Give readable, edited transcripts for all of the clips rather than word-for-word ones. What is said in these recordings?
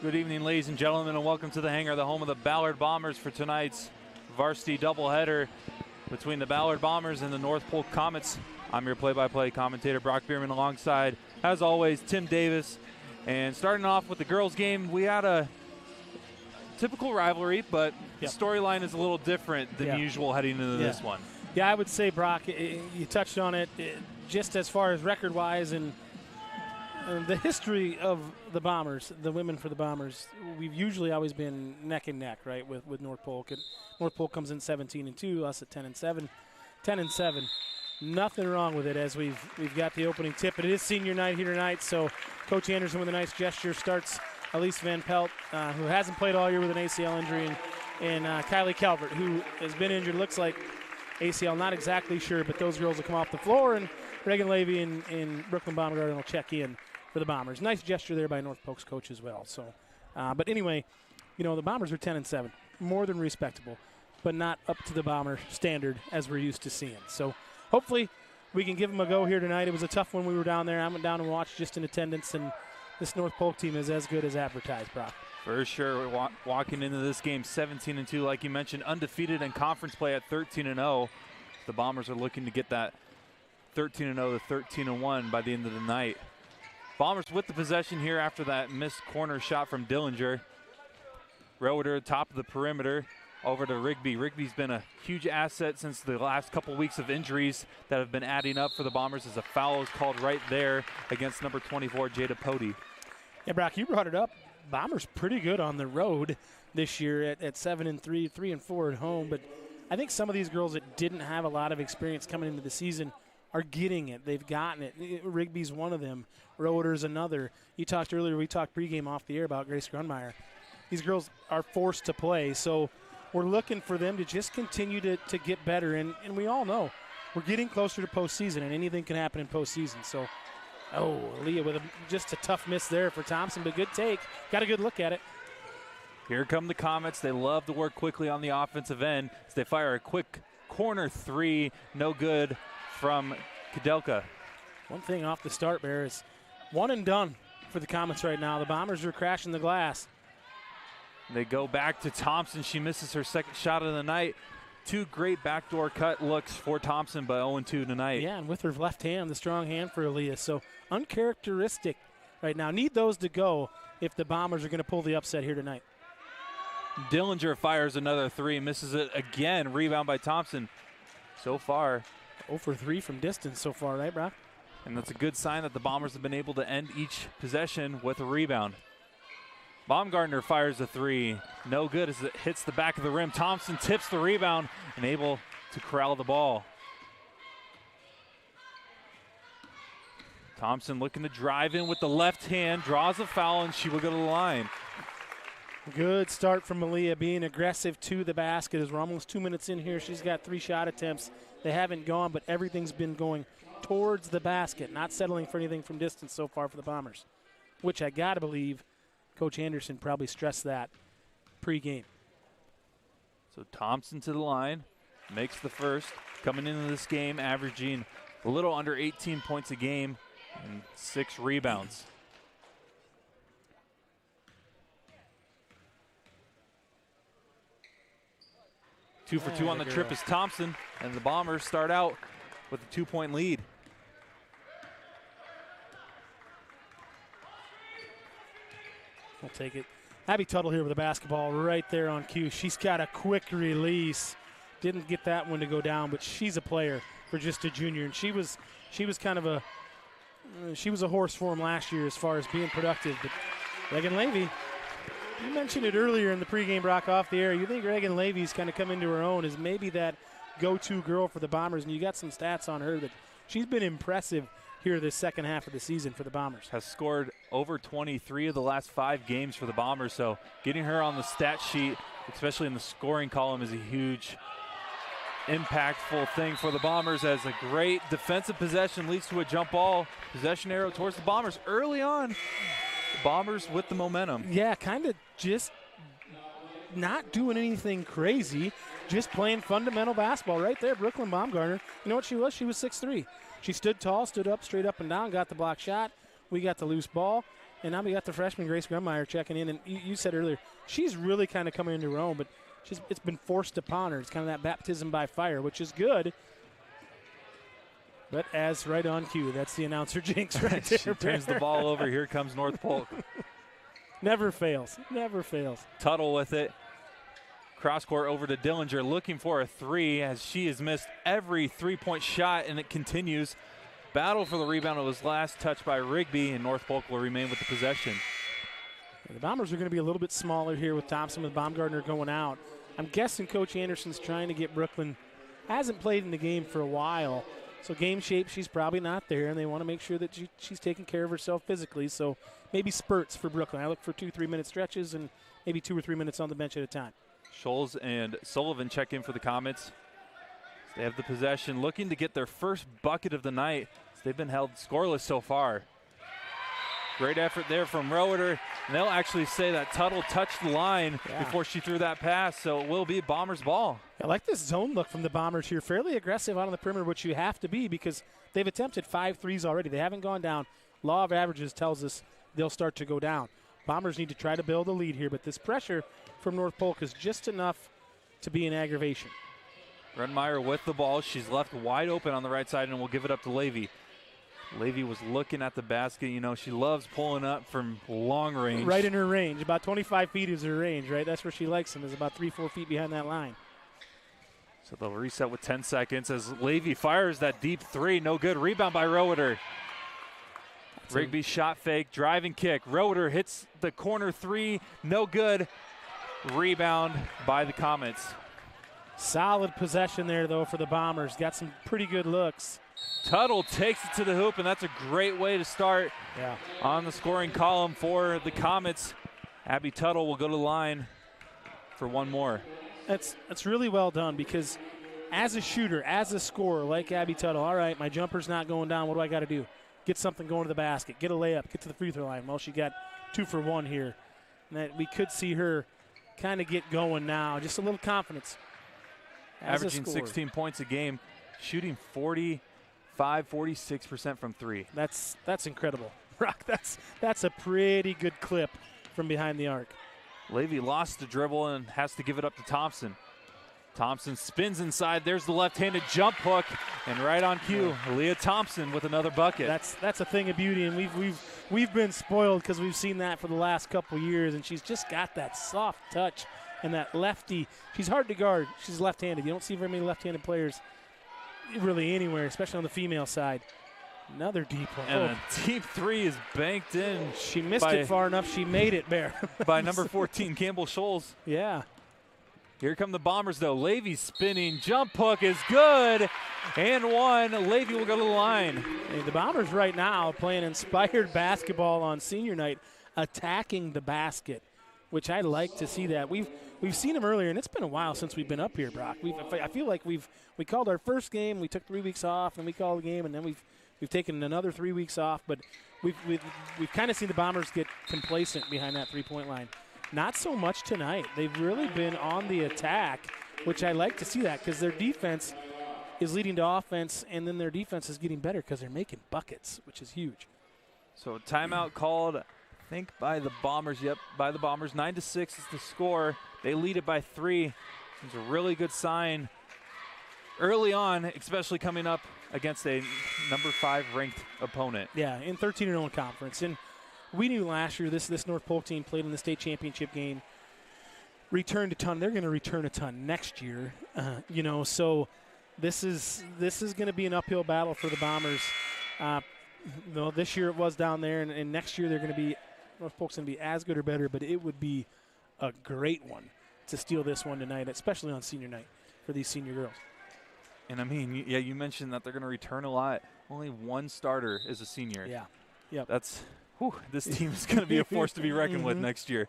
Good evening, ladies and gentlemen, and welcome to the hangar, the home of the Ballard Bombers for tonight's varsity doubleheader between the Ballard Bombers and the North Polk Comets. I'm your play-by-play commentator, Brock Bierman, alongside, as always, Tim Davis. And starting off with the girls' game, we had a typical rivalry, but the storyline is a little different than usual heading into this one. Yeah, I would say, Brock, you touched on it, just as far as record-wise and the history of the Bombers, the women for the Bombers, we've usually always been neck and neck, right, with North Polk. And North Polk comes in 17-2, us at 10-7. 10-7. Nothing wrong with it as we've got the opening tip. It is senior night here tonight, so Coach Anderson with a nice gesture starts Elise Van Pelt, who hasn't played all year with an ACL injury, and Kylie Calvert, who has been injured. Looks like ACL, not exactly sure, but those girls will come off the floor, and Reagan Levy and Brooklyn Baumgarten will check in for the Bombers. Nice gesture there by North Polk's coach as well. So, but anyway, you know, the Bombers are 10-7, more than respectable, but not up to the Bomber standard as we're used to seeing. So hopefully we can give them a go here tonight. It was a tough one. We were down there. I went down and watched just in attendance, and this North Polk team is as good as advertised, Brock. For sure. We're walking into this game 17-2, like you mentioned, undefeated in conference play at 13-0. The Bombers are looking to get that 13-0 to 13-1 by the end of the night. Bombers with the possession here after that missed corner shot from Dillinger. Roeder top of the perimeter over to Rigby. Rigby's been a huge asset since the last couple weeks of injuries that have been adding up for the Bombers, as a foul is called right there against number 24, Jada Pody. Yeah, Brock, you brought it up. Bombers pretty good on the road this year at 7-3, 3-4 at home. But I think some of these girls that didn't have a lot of experience coming into the season are getting it. They've gotten it. Rigby's one of them. Roeder's another. You talked earlier, we talked pregame off the air about Grace Grunmeyer. These girls are forced to play, so we're looking for them to just continue to get better. And we all know we're getting closer to postseason, and anything can happen in postseason. So, Leah with just a tough miss there for Thompson, but good take. Got a good look at it. Here come the Comets. They love to work quickly on the offensive end as they fire a quick corner three. No good from Kudelka. One thing off the start, Bear, is one and done for the Comets right now. The Bombers are crashing the glass. They go back to Thompson. She misses her second shot of the night. Two great backdoor cut looks for Thompson, but 0-2 tonight. Yeah, and with her left hand, the strong hand for Elias. So uncharacteristic right now. Need those to go if the Bombers are going to pull the upset here tonight. Dillinger fires another three, misses it again. Rebound by Thompson. So far 0 for 3 from distance so far, right, Brock? And that's a good sign that the Bombers have been able to end each possession with a rebound. Baumgartner fires a three. No good as it hits the back of the rim. Thompson tips the rebound and able to corral the ball. Thompson looking to drive in with the left hand, draws a foul, and she will go to the line. Good start from Malia, being aggressive to the basket as we're almost 2 minutes in here. She's got 3 shot attempts. They haven't gone, but everything's been going towards the basket, not settling for anything from distance so far for the Bombers, which I got to believe Coach Anderson probably stressed that pregame. So Thompson to the line, makes the first, coming into this game averaging a little under 18 points a game and 6 rebounds. Two for two on the trip is Thompson, and the Bombers start out with a 2-point lead. We'll take it. Abby Tuttle here with the basketball right there on cue. She's got a quick release. Didn't get that one to go down, but she's a player for just a junior, and she was kind of she was a horse for him last year as far as being productive. But Reagan Levy, you mentioned it earlier in the pregame, Brock, off the air. You think Reagan Levy's kind of come into her own as maybe that go-to girl for the Bombers, and you got some stats on her that she's been impressive here this second half of the season for the Bombers. Has scored over 23 of the last 5 games for the Bombers, so getting her on the stat sheet, especially in the scoring column, is a huge, impactful thing for the Bombers, as a great defensive possession leads to a jump ball. Possession arrow towards the Bombers early on. The Bombers with the momentum. Yeah, kind of just not doing anything crazy, just playing fundamental basketball right there. Brooklyn Baumgartner, you know what she was? She was 6'3". She stood tall, stood up, straight up and down, got the block shot. We got the loose ball. And now we got the freshman, Grace Grummeyer, checking in. And you said earlier, she's really kind of coming into her own, but it's been forced upon her. It's kind of that baptism by fire, which is good. But as right on cue, that's the announcer jinx right there. She turns the ball over. Here comes North Polk. Never fails. Never fails. Tuttle with it. Cross court over to Dillinger, looking for a three as she has missed every three-point shot, and it continues. Battle for the rebound. It was last touched by Rigby, and North Polk will remain with the possession. The Bombers are going to be a little bit smaller here with Thompson, with Baumgartner going out. I'm guessing Coach Anderson's trying to get Brooklyn. Hasn't played in the game for a while, so game shape, she's probably not there, and they want to make sure that she's taking care of herself physically. So maybe spurts for Brooklyn. I look for 2 3-minute stretches and maybe 2 or 3 minutes on the bench at a time. Scholes and Sullivan check in for the Comets. They have the possession, looking to get their first bucket of the night. They've been held scoreless so far. Great effort there from Roeder. And they'll actually say that Tuttle touched the line before she threw that pass, so it will be Bombers ball. I like this zone look from the Bombers here. Fairly aggressive out on the perimeter, which you have to be because they've attempted 5 threes already. They haven't gone down. Law of averages tells us they'll start to go down. Bombers need to try to build a lead here, but this pressure from North Polk is just enough to be an aggravation. Redmeyer with the ball. She's left wide open on the right side, and we'll give it up to Levy. Levy was looking at the basket. You know, she loves pulling up from long range. Right in her range. About 25 feet is her range, right? That's where she likes them, is about 3-4 feet behind that line. So they'll reset with 10 seconds as Levy fires that deep three. No good. Rebound by Roeder. Rigby shot fake, drive and kick. Roeder hits the corner three. No good. Rebound by the Comets. Solid possession there, though, for the Bombers. Got some pretty good looks. Tuttle takes it to the hoop, and that's a great way to start on the scoring column for the Comets. Abby Tuttle will go to the line for one more. That's really well done because as a shooter, as a scorer like Abby Tuttle, all right, my jumper's not going down. What do I got to do? Get something going to the basket, get a layup, get to the free throw line. Well, she got 2 for 1 here. And that we could see her kind of get going now. Just a little confidence. Averaging 16 points a game, shooting 46% from three. That's incredible. Brock, that's a pretty good clip from behind the arc. Levy lost the dribble and has to give it up to Thompson. Thompson spins inside. There's the left-handed jump hook, and right on cue, Leah Thompson with another bucket. That's a thing of beauty, and we've been spoiled because we've seen that for the last couple years, and she's just got that soft touch and that lefty. She's hard to guard. She's left-handed. You don't see very many left-handed players really anywhere, especially on the female side. Another deep one. And a deep three is banked in. She missed it far enough. She made it, Bear. By number 14, Campbell Scholes. Yeah. Here come the Bombers, though. Levy spinning. Jump hook is good. And one. Levy will go to the line. Hey, the Bombers right now playing inspired basketball on senior night, attacking the basket, which I like to see that. We've seen them earlier, and it's been a while since we've been up here, Brock. I feel like we called our first game. We took 3 weeks off, and we called the game, and then we've taken another 3 weeks off. But we've kind of seen the Bombers get complacent behind that three-point line. Not so much tonight. They've really been on the attack, which I like to see that because their defense is leading to offense, and then their defense is getting better because they're making buckets, which is huge. So timeout called, I think, by the Bombers. Yep, by the Bombers. 9-6 is the score. They lead it by 3. It's a really good sign early on, especially coming up against a number 5 ranked opponent. Yeah, in 13-0 in conference. And we knew last year this North Polk team played in the state championship game, returned a ton. They're going to return a ton next year. So this is going to be an uphill battle for the Bombers. This year it was down there, and next year North Polk's going to be as good or better, but it would be a great one to steal this one tonight, especially on senior night for these senior girls. And, I mean, you mentioned that they're going to return a lot. Only one starter is a senior. Yeah. Yep. This team is going to be a force to be reckoned with next year,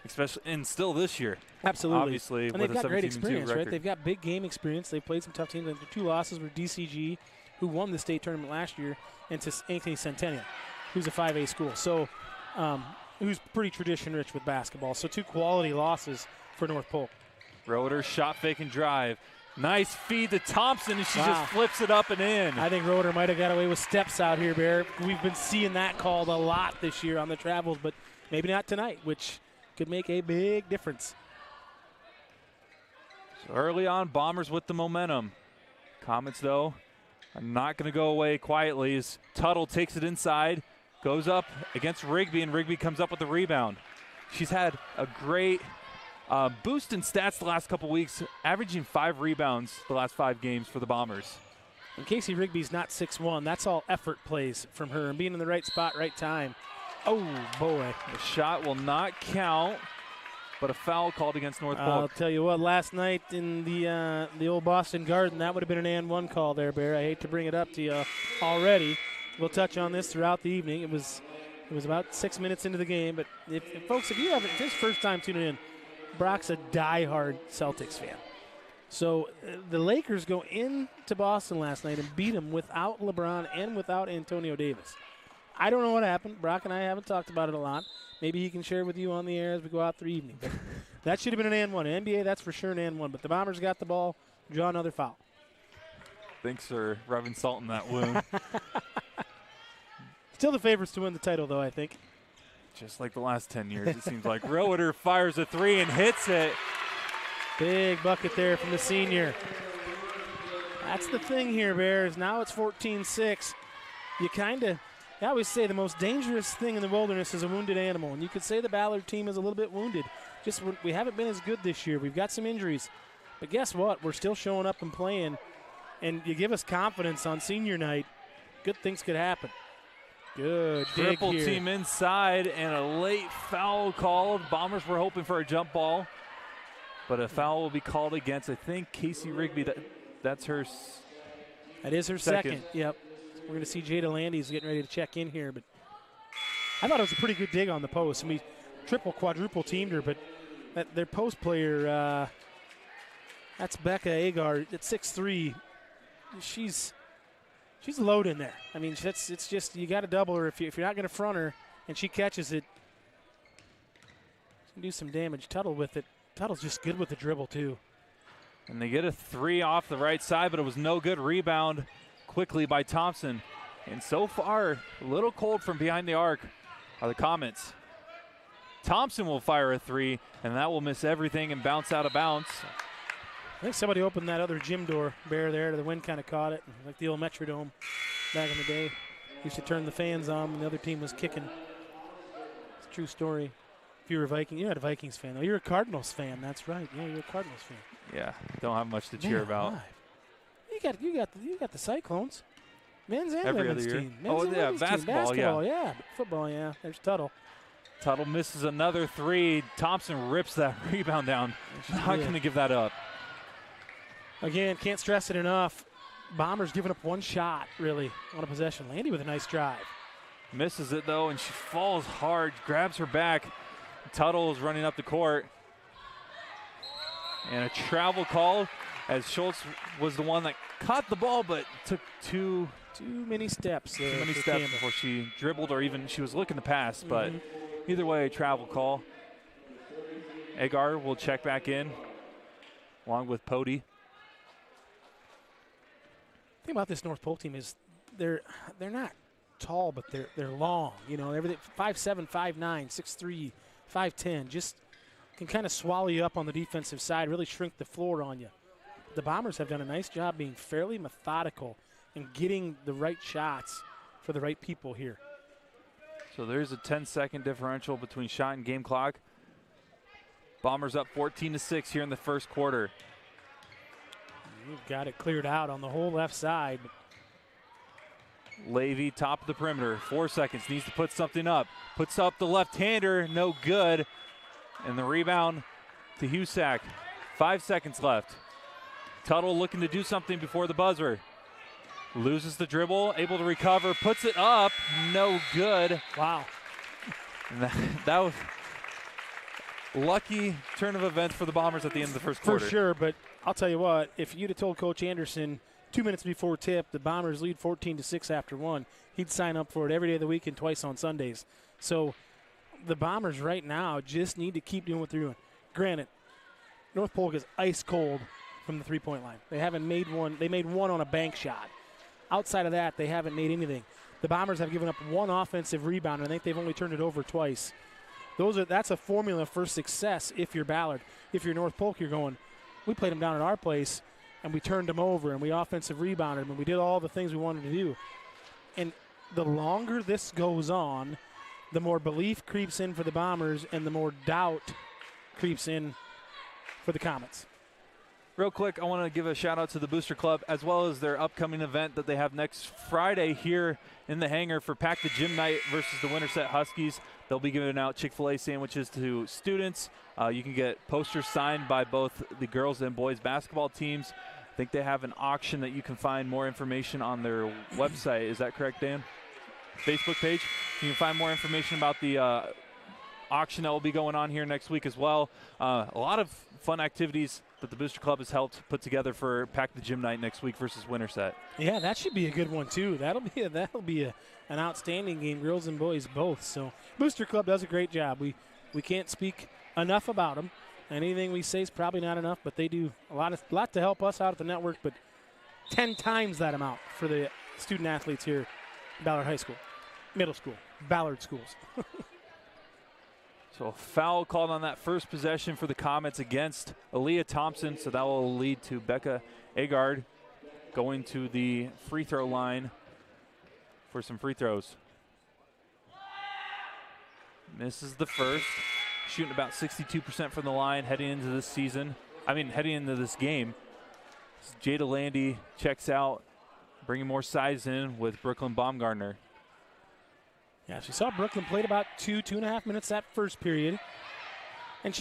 especially and still this year. Absolutely. Obviously, and with they've got great 17-2 experience, record. right? They've got big game experience. They've played some tough teams. Their 2 losses were DCG, who won the state tournament last year, and to Anthony Centennial, who's a 5A school. So, who's pretty tradition-rich with basketball. So 2 quality losses for North Polk. Roeder shot fake and drive. Nice feed to Thompson, and she Wow. just flips it up and in. I think Roeder might have got away with steps out here, Bear. We've been seeing that called a lot this year on the travels, but maybe not tonight, which could make a big difference. So early on, Bombers with the momentum. Comets, though, are not going to go away quietly as Tuttle takes it inside, goes up against Rigby, and Rigby comes up with the rebound. She's had a great boost in stats the last couple weeks, averaging 5 rebounds the last 5 games for the Bombers. And Casey Rigby's not 6'1". That's all effort plays from her and being in the right spot, right time. Oh, boy. The shot will not count, but a foul called against North Polk. I'll tell you what, last night in the old Boston Garden, that would have been an and one call there, Bear. I hate to bring it up to you already. We'll touch on this throughout the evening. It was about 6 minutes into the game, but if folks, if you haven't, this first time tuning in, Brock's a diehard Celtics fan. So the Lakers go into Boston last night and beat them without LeBron and without Antonio Davis. I don't know what happened. Brock and I haven't talked about it a lot. Maybe he can share with you on the air as we go out through evening. But that should have been an and one. NBA, that's for sure an and one. But the Bombers got the ball, draw another foul. Thanks for rubbing salt in that wound. Still the favorites to win the title, though, I think. Just like the last 10 years, it seems like. Roeder fires a 3 and hits it. Big bucket there from the senior. That's the thing here, Bears. Now it's 14-6. I always say the most dangerous thing in the wilderness is a wounded animal. And you could say the Ballard team is a little bit wounded. Just we haven't been as good this year. We've got some injuries. But guess what? We're still showing up and playing. And you give us confidence on senior night, good things could happen. Good dig Triple here. team inside and a late foul called. Bombers were hoping for a jump ball, but a foul will be called against, I think, Casey Rigby. That's her That is her second. Yep. We're going to see Jada Landy's getting ready to check in here, but I thought it was a pretty good dig on the post. I mean, quadruple teamed her, but their post player, that's Becca Agar at 6'3". She's loaded in there. I mean, it's just you got to double her if you're not going to front her, and she catches it. She can do some damage. Tuttle with it. Tuttle's just good with the dribble too. And they get a 3 off the right side, but it was no good. Rebound quickly by Thompson. And so far, a little cold from behind the arc are the Comets. Thompson will fire a 3, and that will miss everything and bounce out of bounds. I think somebody opened that other gym door, Bear, there. The wind kind of caught it, like the old Metrodome back in the day. Used to turn the fans on when the other team was kicking. It's a true story. If you were a Viking, you're not a Vikings fan. Oh, you're a Cardinals fan. That's right. Yeah, you're a Cardinals fan. Yeah, don't have much to cheer about. Alive. You got the Cyclones, men's and Every women's other year. team. Men's and women's team. Basketball, yeah. Football, yeah. There's Tuttle. Tuttle misses another 3. Thompson rips that rebound down. Not going to give that up. Again, can't stress it enough. Bombers giving up one shot, really, on a possession. Landy with a nice drive. Misses it, though, and she falls hard, grabs her back. Tuttle is running up the court. And a travel call as Schultz was the one that caught the ball but took too many steps. Too many steps before she dribbled or even she was looking to pass. But either way, travel call. Agar will check back in along with Pody. The thing about this North Polk team is they're not tall, but they're long. You know, everything 5'7", 5'9", 6'3", 5'10", just can kind of swallow you up on the defensive side, really shrink the floor on you. The Bombers have done a nice job being fairly methodical and getting the right shots for the right people here. So there's a 10-second differential between shot and game clock. Bombers up 14-6 here in the first quarter. You've got it cleared out on the whole left side. Levy, top of the perimeter, 4 seconds, needs to put something up. Puts up the left-hander, no good. And the rebound to Husak. 5 seconds left. Tuttle looking to do something before the buzzer. Loses the dribble, able to recover, puts it up, no good. Wow. And that was lucky turn of events for the Bombers at the end of the first quarter. For sure, but I'll tell you what, if you'd have told Coach Anderson 2 minutes before tip the Bombers lead 14-6 after 1, he'd sign up for it every day of the week and twice on Sundays. So the Bombers right now just need to keep doing what they're doing. Granted, North Polk is ice cold from the three-point line. They haven't made one. They made one on a bank shot. Outside of that, they haven't made anything. The Bombers have given up one offensive rebound, and I think they've only turned it over twice. That's a formula for success if you're Ballard. If you're North Polk, you're going, we played them down at our place, and we turned them over, and we offensive rebounded them, and we did all the things we wanted to do. And the longer this goes on, the more belief creeps in for the Bombers, and the more doubt creeps in for the Comets. Real quick, I want to give a shout-out to the Booster Club as well as their upcoming event that they have next Friday here in the hangar for Pack the Gym Night versus the Winterset Huskies. They'll be giving out Chick-fil-A sandwiches to students. You can get posters signed by both the girls and boys basketball teams. I think they have an auction that you can find more information on their website. Is that correct, Dan? Facebook page. You can find more information about the auction that will be going on here next week as well. A lot of fun activities that the Booster Club has helped put together for Pack the Gym Night next week versus Winterset. Yeah, that should be a good one too. That'll be an outstanding game, girls and boys both. So Booster Club does a great job. We can't speak enough about them. Anything we say is probably not enough, but they do a lot to help us out at the network. But 10 times that amount for the student athletes here at Ballard High School, middle school, Ballard schools. So a foul called on that first possession for the Comets against Aaliyah Thompson. So that will lead to Becca Agard going to the free throw line for some free throws. Misses the first. Shooting about 62% from the line heading into this heading into this game. Jada Landy checks out, bringing more size in with Brooklyn Baumgartner. Yeah, she saw Brooklyn played about 2.5 minutes that first period. And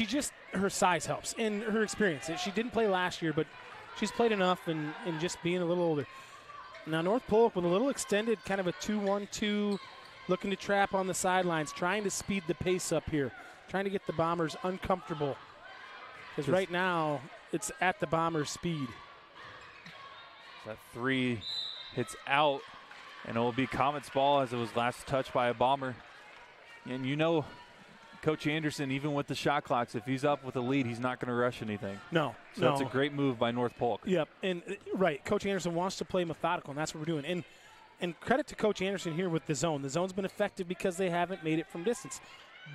her size helps and her experience. She didn't play last year, but she's played enough and just being a little older. Now North Polk with a little extended kind of a 2-1-2, looking to trap on the sidelines, trying to speed the pace up here, trying to get the Bombers uncomfortable. Because right now it's at the Bombers' speed. That three hits out. And it will be Comets ball as it was last touched by a Bomber. And you know, Coach Anderson, even with the shot clocks, if he's up with a lead, he's not going to rush anything. No. So that's a great move by North Polk. Yep, and right, Coach Anderson wants to play methodical, and that's what we're doing. And credit to Coach Anderson here with the zone. The zone's been effective because they haven't made it from distance.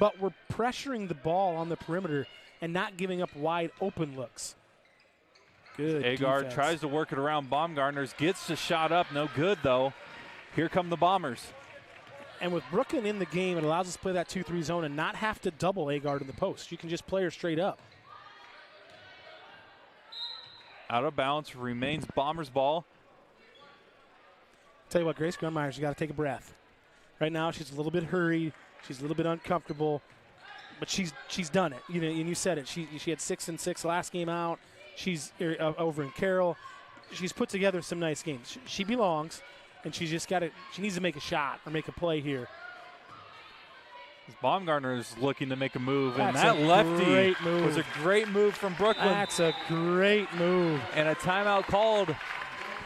But we're pressuring the ball on the perimeter and not giving up wide open looks. Good Agard defense. tries to work it around Baumgartner's, gets the shot up, no good though. Here come the Bombers. And with Brooklyn in the game, it allows us to play that 2-3 zone and not have to double Agard in the post. You can just play her straight up. Out of bounds, remains Bombers ball. Tell you what, Grace Grunmeyer's got to take a breath. Right now, she's a little bit hurried. She's a little bit uncomfortable, but she's done it. You know, and you said it. She had 6 and 6 last game out. She's over in Carroll. She's put together some nice games. She belongs. And she's just she needs to make a shot or make a play here. Baumgartner is looking to make a move, That's and that lefty was a great move from Brooklyn. That's a great move. And a timeout called.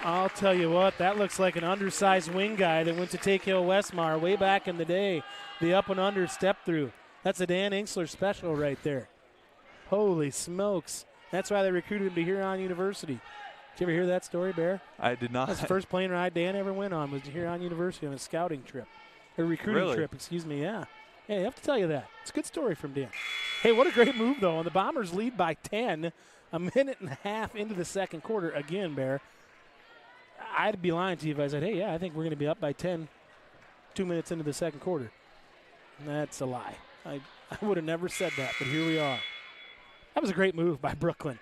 I'll tell you what, that looks like an undersized wing guy that went to Take Hill Westmar way back in the day. The up and under step through. That's a Dan Inksler special right there. Holy smokes. That's why they recruited him to Huron University. Did you ever hear that story, Bear? I did not. That's the first plane ride Dan ever went on was to Huron University on a scouting trip. A recruiting trip, excuse me, yeah. Yeah, I have to tell you that. It's a good story from Dan. Hey, what a great move, though. And the Bombers lead by 10, a minute and a half into the second quarter. Again, Bear, I'd be lying to you if I said, hey, yeah, I think we're going to be up by 10 2 minutes into the second quarter. That's a lie. I would have never said that, but here we are. That was a great move by Brooklyn.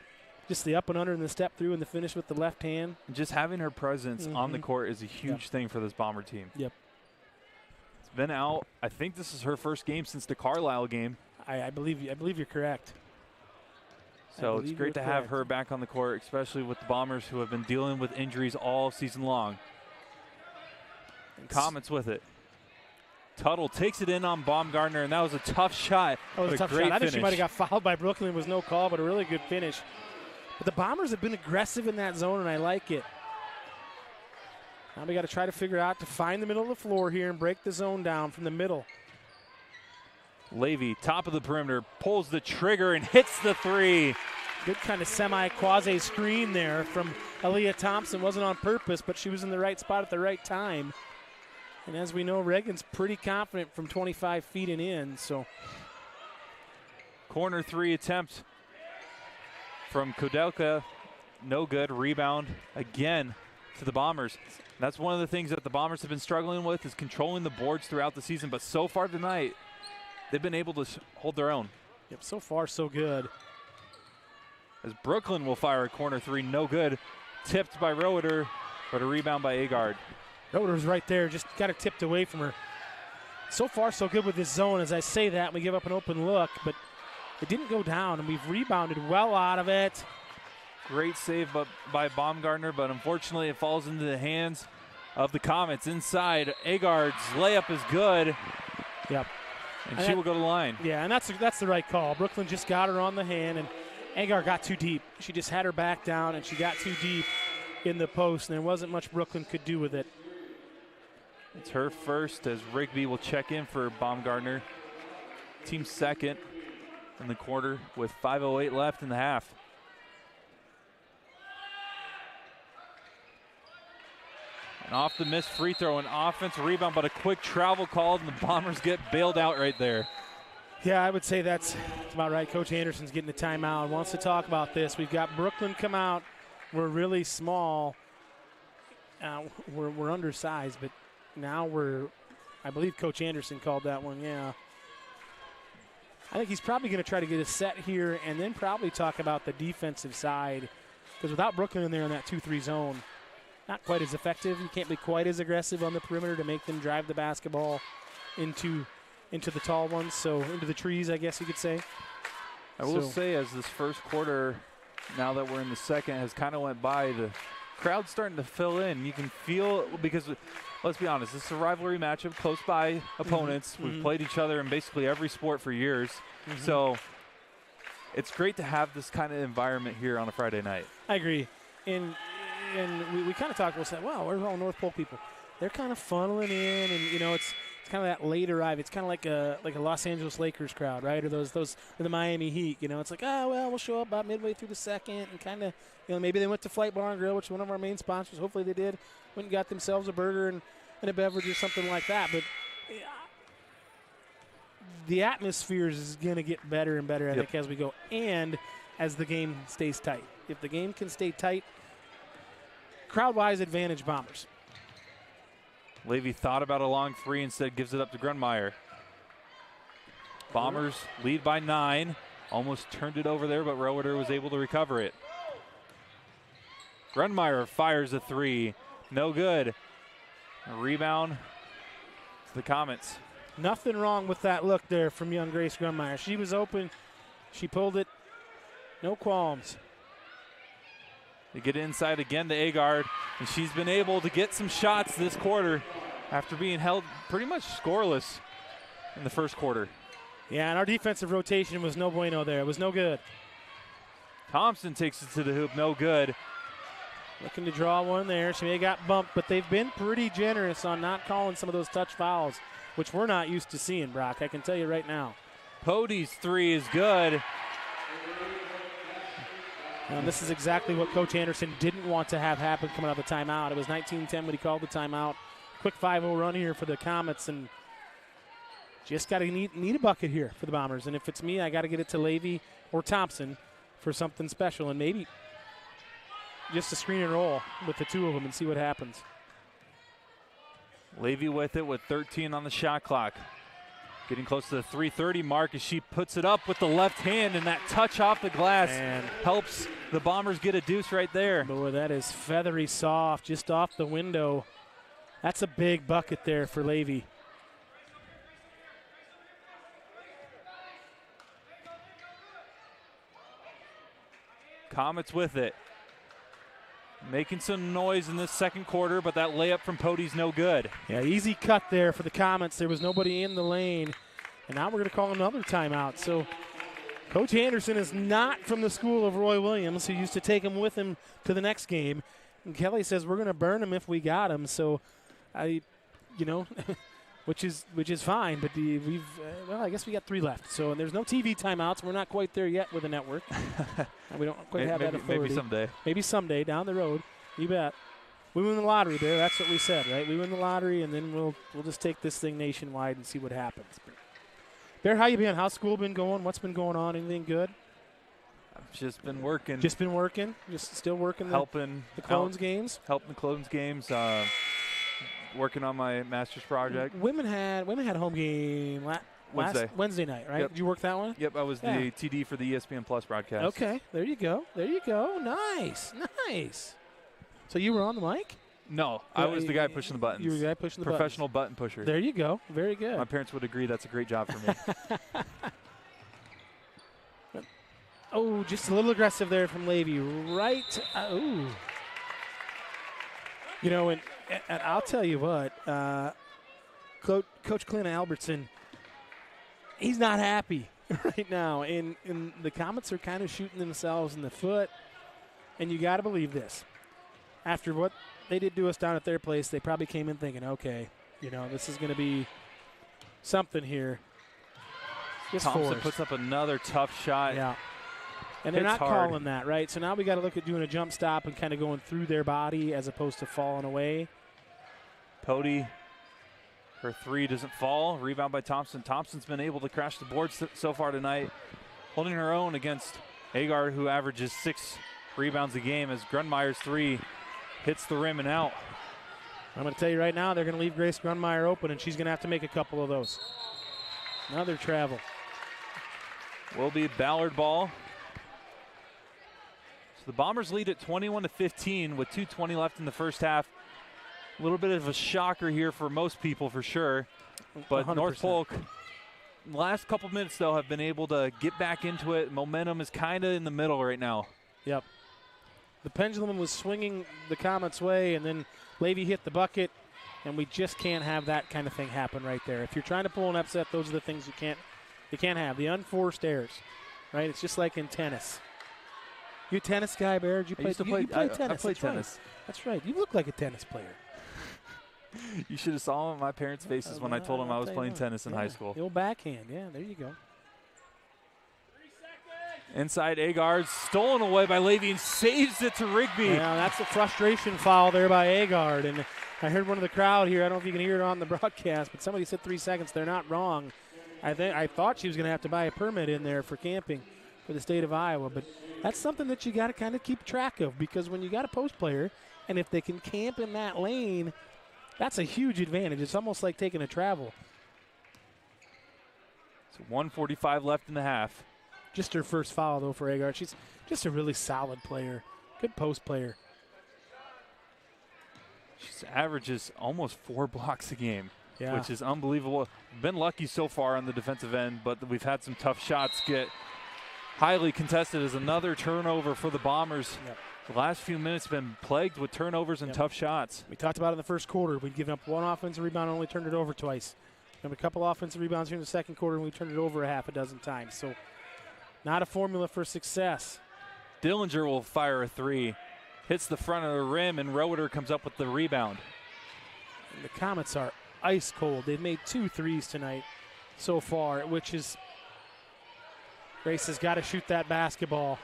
Just the up and under and the step through and the finish with the left hand. Just having her presence on the court is a huge thing for this Bomber team. Yep. It's been out. I think this is her first game since the Carlisle game. I believe you're correct. So it's great to have her back on the court, especially with the Bombers who have been dealing with injuries all season long. And Comets with it. Tuttle takes it in on Baumgartner, and that was a tough shot. That was a tough shot. I think she might have got fouled by Brooklyn. It was no call, but a really good finish. But the Bombers have been aggressive in that zone, and I like it. Now we got to try to figure out to find the middle of the floor here and break the zone down from the middle. Levy, top of the perimeter, pulls the trigger and hits the three. Good kind of semi-quasi screen there from Aaliyah Thompson. Wasn't on purpose, but she was in the right spot at the right time. And as we know, Reagan's pretty confident from 25 feet and in. So, corner 3 attempt from Kodelka. No good. Rebound again to the Bombers. That's one of the things that the Bombers have been struggling with, is controlling the boards throughout the season. But so far tonight, they've been able to hold their own. Yep, so far so good. As Brooklyn will fire a corner 3, no good. Tipped by Roeder, but a rebound by Agard. Roeder was right there, just got it tipped away from her. So far so good with this zone. As I say that, we give up an open look, but it didn't go down, and we've rebounded well out of it. Great save by Baumgartner, but unfortunately it falls into the hands of the Comets. Inside, Agard's layup is good. Yep. And she will go to the line. Yeah, and that's the right call. Brooklyn just got her on the hand, and Agard got too deep. She just had her back down, and she got too deep in the post, and there wasn't much Brooklyn could do with it. It's her first, as Rigby will check in for Baumgartner. Team second in the quarter with 5:08 left in the half. And off the missed free throw, an offensive rebound, but a quick travel called, and the Bombers get bailed out right there. Yeah, I would say that's about right. Coach Anderson's getting a timeout, wants to talk about this. We've got Brooklyn come out. We're really small. We're undersized, but now I believe Coach Anderson called that one, yeah. I think he's probably going to try to get a set here and then probably talk about the defensive side, because without Brooklyn in there in that 2-3 zone, not quite as effective. You can't be quite as aggressive on the perimeter to make them drive the basketball into the tall ones, so into the trees, I guess you could say. I will say, as this first quarter, now that we're in the second, has kind of went by, the crowd's starting to fill in. You can feel, because let's be honest, this is a rivalry matchup, close by opponents. We've played each other in basically every sport for years. So it's great to have this kind of environment here on a Friday night. I agree. And we kind of talked, we'll say, wow, where's all North Polk people? They're kind of funneling in, and, you know, it's kind of that late arrive. It's kind of like a Los Angeles Lakers crowd, right? Or those or the Miami Heat. You know, it's like, oh, well, we'll show up about midway through the second, and kind of, you know, maybe they went to Flight Bar and Grill, which is one of our main sponsors. Hopefully they did. Went and got themselves a burger and a beverage or something like that. But the atmosphere is going to get better and better, I think, as we go, and as the game stays tight. If the game can stay tight, crowd-wise advantage Bombers. Levy thought about a long 3, instead gives it up to Grunmeyer. Bombers lead by 9. Almost turned it over there, but Roeder was able to recover it. Grunmeyer fires a 3. No good. A rebound to the Comets. Nothing wrong with that look there from young Grace Grunmeyer. She was open. She pulled it. No qualms. They get inside again to Agard, and she's been able to get some shots this quarter after being held pretty much scoreless in the first quarter. Yeah, and our defensive rotation was no bueno there. It was no good. Thompson takes it to the hoop, no good. Looking to draw one there. She may have got bumped, but they've been pretty generous on not calling some of those touch fouls, which we're not used to seeing, Brock. I can tell you right now. Pody's 3 is good. And this is exactly what Coach Anderson didn't want to have happen coming out of the timeout. It was 19-10 when he called the timeout. Quick 5-0 run here for the Comets, and just got to need a bucket here for the Bombers. And if it's me, I got to get it to Levy or Thompson for something special, and maybe just a screen and roll with the two of them and see what happens. Levy with it with 13 on the shot clock. Getting close to the 3:30 mark as she puts it up with the left hand, and that touch off the glass helps the Bombers get a deuce right there. Boy, that is feathery soft, just off the window. That's a big bucket there for Levy. Comets with it. Making some noise in this second quarter, but that layup from Pody's no good. Yeah, easy cut there for the Comets. There was nobody in the lane. And now we're going to call another timeout. So Coach Anderson is not from the school of Roy Williams, who used to take him with him to the next game. And Kelly says we're going to burn him if we got him. So, which is fine. But well, I guess we got 3 left. So and there's no TV timeouts. We're not quite there yet with the network. And we don't quite have that authority. Maybe someday. Maybe someday down the road. You bet. We win the lottery, Bear. That's what we said, right? We win the lottery, and then we'll just take this thing nationwide and see what happens. Bear, how you been? How's school been going? What's been going on? Anything good? I've just been working. Just been working? Just still working helping the Clones games? Helping the Clones games. Working on my master's project. Women had home game Wednesday night, right? Yep. Did you work that one? Yep, I was the TD for the ESPN Plus broadcast. Okay, there you go. Nice. So you were on the mic? No, I was the guy pushing the buttons. You were the guy pushing the Professional button pusher. There you go. Very good. My parents would agree that's a great job for me. Oh, just a little aggressive there from Levy. Right. Ooh. You know, and I'll tell you what, Coach Clint Albertson, he's not happy right now. And the Comets are kind of shooting themselves in the foot. And you got to believe this. After what they did to us down at their place, they probably came in thinking, okay, this is going to be something here. Thompson puts up another tough shot. Yeah. And they're not calling that, right? So now we got to look at doing a jump stop and kind of going through their body as opposed to falling away. Pody, her 3 doesn't fall. Rebound by Thompson. Thompson's been able to crash the board so far tonight, holding her own against Agar, who averages 6 rebounds a game as Grunmeyer's 3 hits the rim and out. I'm going to tell you right now, they're going to leave Grace Grunmeyer open, and she's going to have to make a couple of those. Another travel. Will be Ballard ball. So the Bombers lead at 21-15 with 2:20 left in the first half. A little bit of a shocker here for most people for sure. But 100%. North Polk, last couple minutes though, have been able to get back into it. Momentum is kind of in the middle right now. Yep. The pendulum was swinging the Comets' way, and then Levy hit the bucket, and we just can't have that kind of thing happen right there. If you're trying to pull an upset, those are the things you can't have. The unforced errors, right? It's just like in tennis. You a tennis guy, Bear? Did you play, you play tennis? I played tennis. Right. That's right. You look like a tennis player. You should have saw my parents' faces when I told them I was playing tennis in high school. The old backhand. Yeah, there you go. Inside Agar, stolen away by Levy and saves it to Rigby. Yeah, that's a frustration foul there by Agard. And I heard one of the crowd here. I don't know if you can hear it on the broadcast, but somebody said 3 seconds. They're not wrong. I thought she was going to have to buy a permit in there for camping for the state of Iowa. But that's something that you got to kind of keep track of, because when you got a post player, and if they can camp in that lane, that's a huge advantage. It's almost like taking a travel. So 1:45 left in the half. Just her first foul, though, for Agard. She's just a really solid player. Good post player. She averages almost 4 blocks a game, yeah, which is unbelievable. Been lucky so far on the defensive end, but we've had some tough shots get highly contested as another turnover for the Bombers. Yep. The last few minutes have been plagued with turnovers and tough shots. We talked about it in the first quarter. We'd given up 1 offensive rebound and only turned it over twice. We have a couple offensive rebounds here in the second quarter, and we turned it over a half a dozen times. So not a formula for success. Dillinger will fire a 3. Hits the front of the rim, and Roeder comes up with the rebound. And the Comets are ice cold. They've made 2 threes tonight so far, which is Grace has got to shoot that basketball.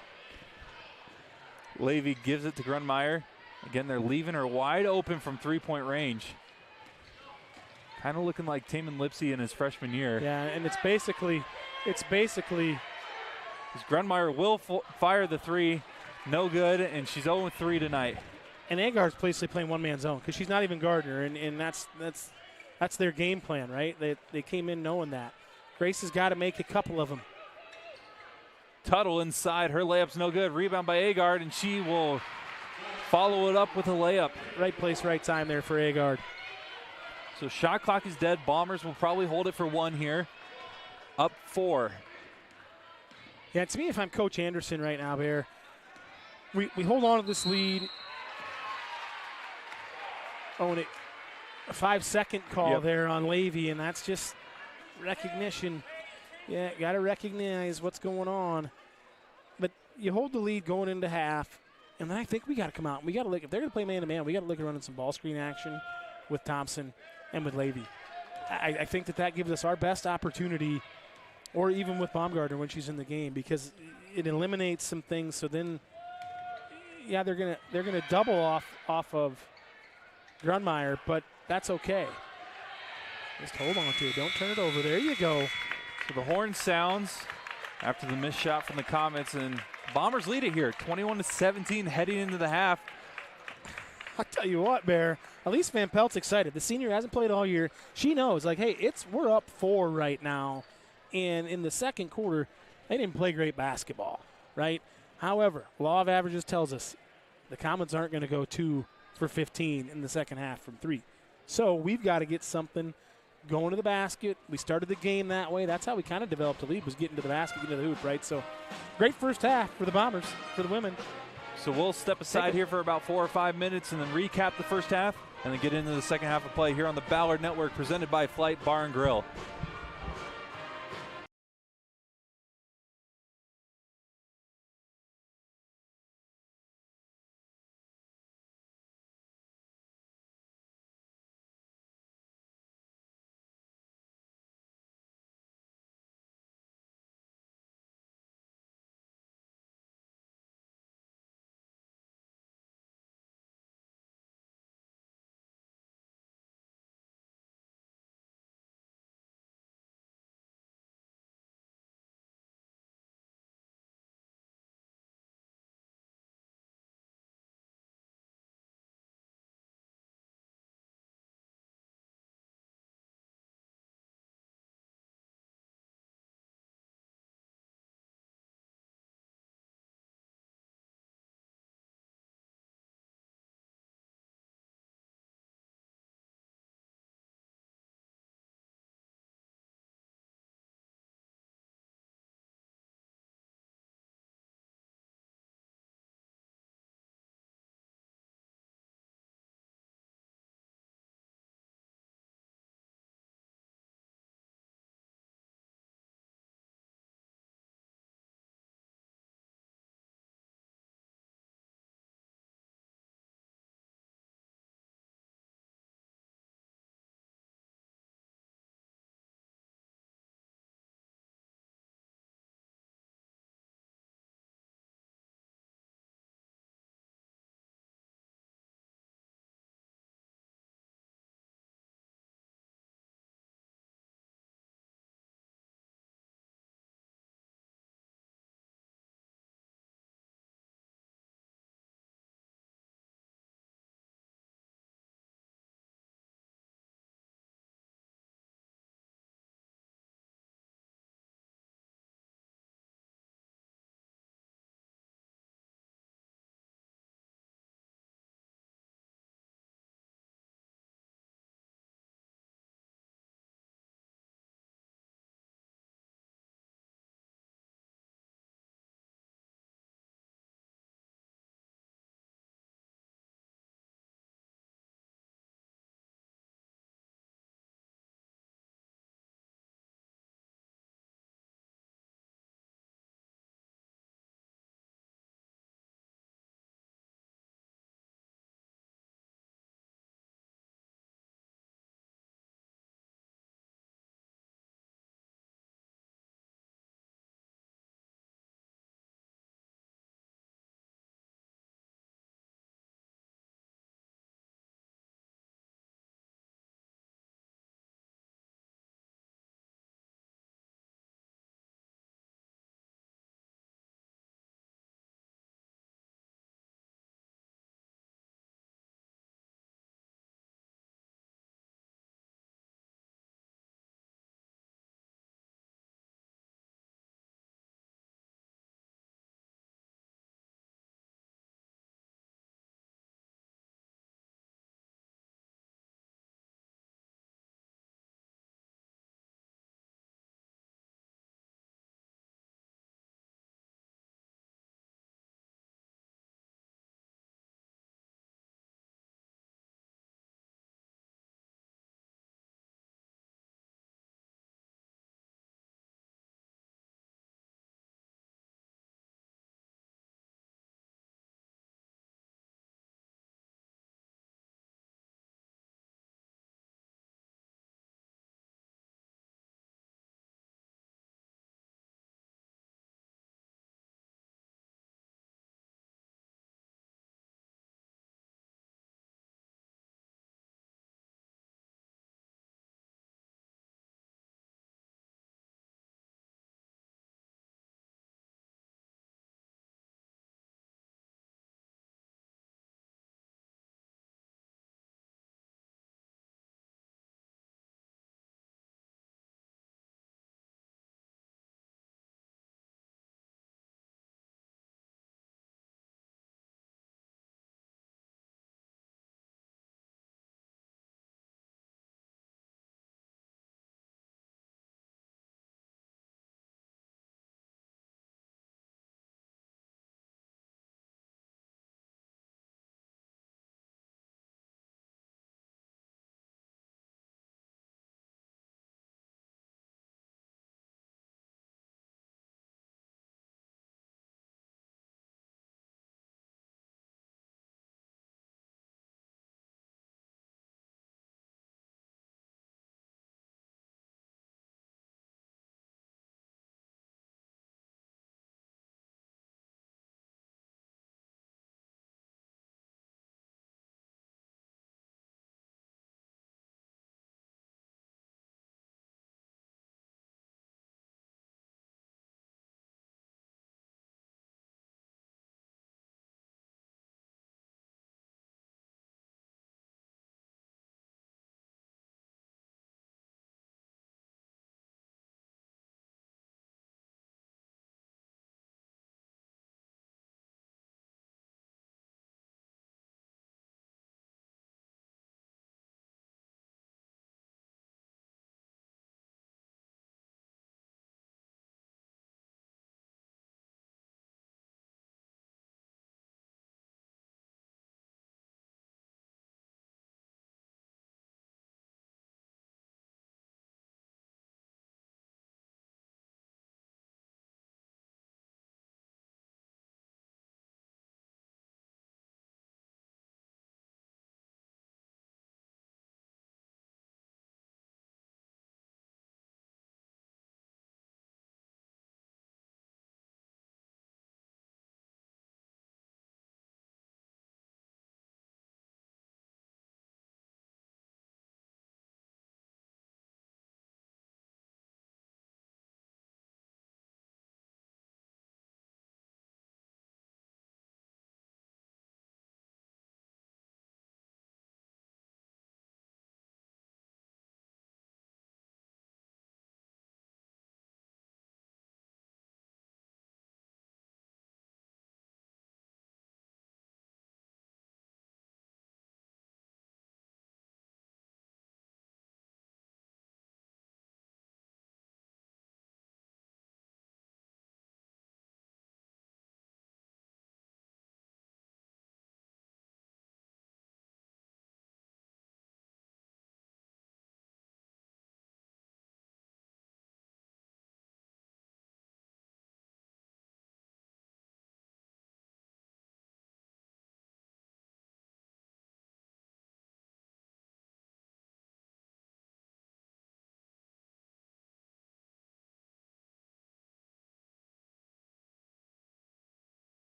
Levy gives it to Grunmeyer. Again, they're leaving her wide open from 3-point range. Kind of looking like Taman Lipsy in his freshman year. Yeah, and it's basically Grunmeyer will fire the 3. No good, and she's 0-3 tonight. And Agard's basically playing one-man zone because she's not even Gardner, and that's their game plan, right? They came in knowing that. Grace has got to make a couple of them. Tuttle inside. Her layup's no good. Rebound by Agard, and she will follow it up with a layup. Right place, right time there for Agard. So shot clock is dead. Bombers will probably hold it for 1 here. Up 4. Yeah, to me, if I'm Coach Anderson right now, Bear, we hold on to this lead. Oh, and a 5-second call there on Levy, and that's just recognition. Yeah, got to recognize what's going on. But you hold the lead going into half, and then I think we got to come out. We got to look. If they're going to play man-to-man, we got to look at running some ball screen action with Thompson and with Levy. I think that gives us our best opportunity, or even with Baumgartner when she's in the game, because it eliminates some things. So then, yeah, they're gonna double off of Grunmeyer, but that's okay. Just hold on to it. Don't turn it over. There you go. So the horn sounds after the missed shot from the Comets, and Bombers lead it here, 21-17 heading into the half. I'll tell you what, Bear, Elise Van Pelt's excited. The senior hasn't played all year. She knows, like, hey, we're up 4 right now. And in the second quarter, they didn't play great basketball, right? However, law of averages tells us the Comets aren't going to go 2 for 15 in the second half from 3. So we've got to get something going to the basket. We started the game that way. That's how we kind of developed a lead, was getting to the basket, getting to the hoop, right? So great first half for the Bombers, for the women. So we'll step aside here for about 4 or 5 minutes and then recap the first half and then get into the second half of play here on the Ballard Network, presented by Flight Bar and Grill.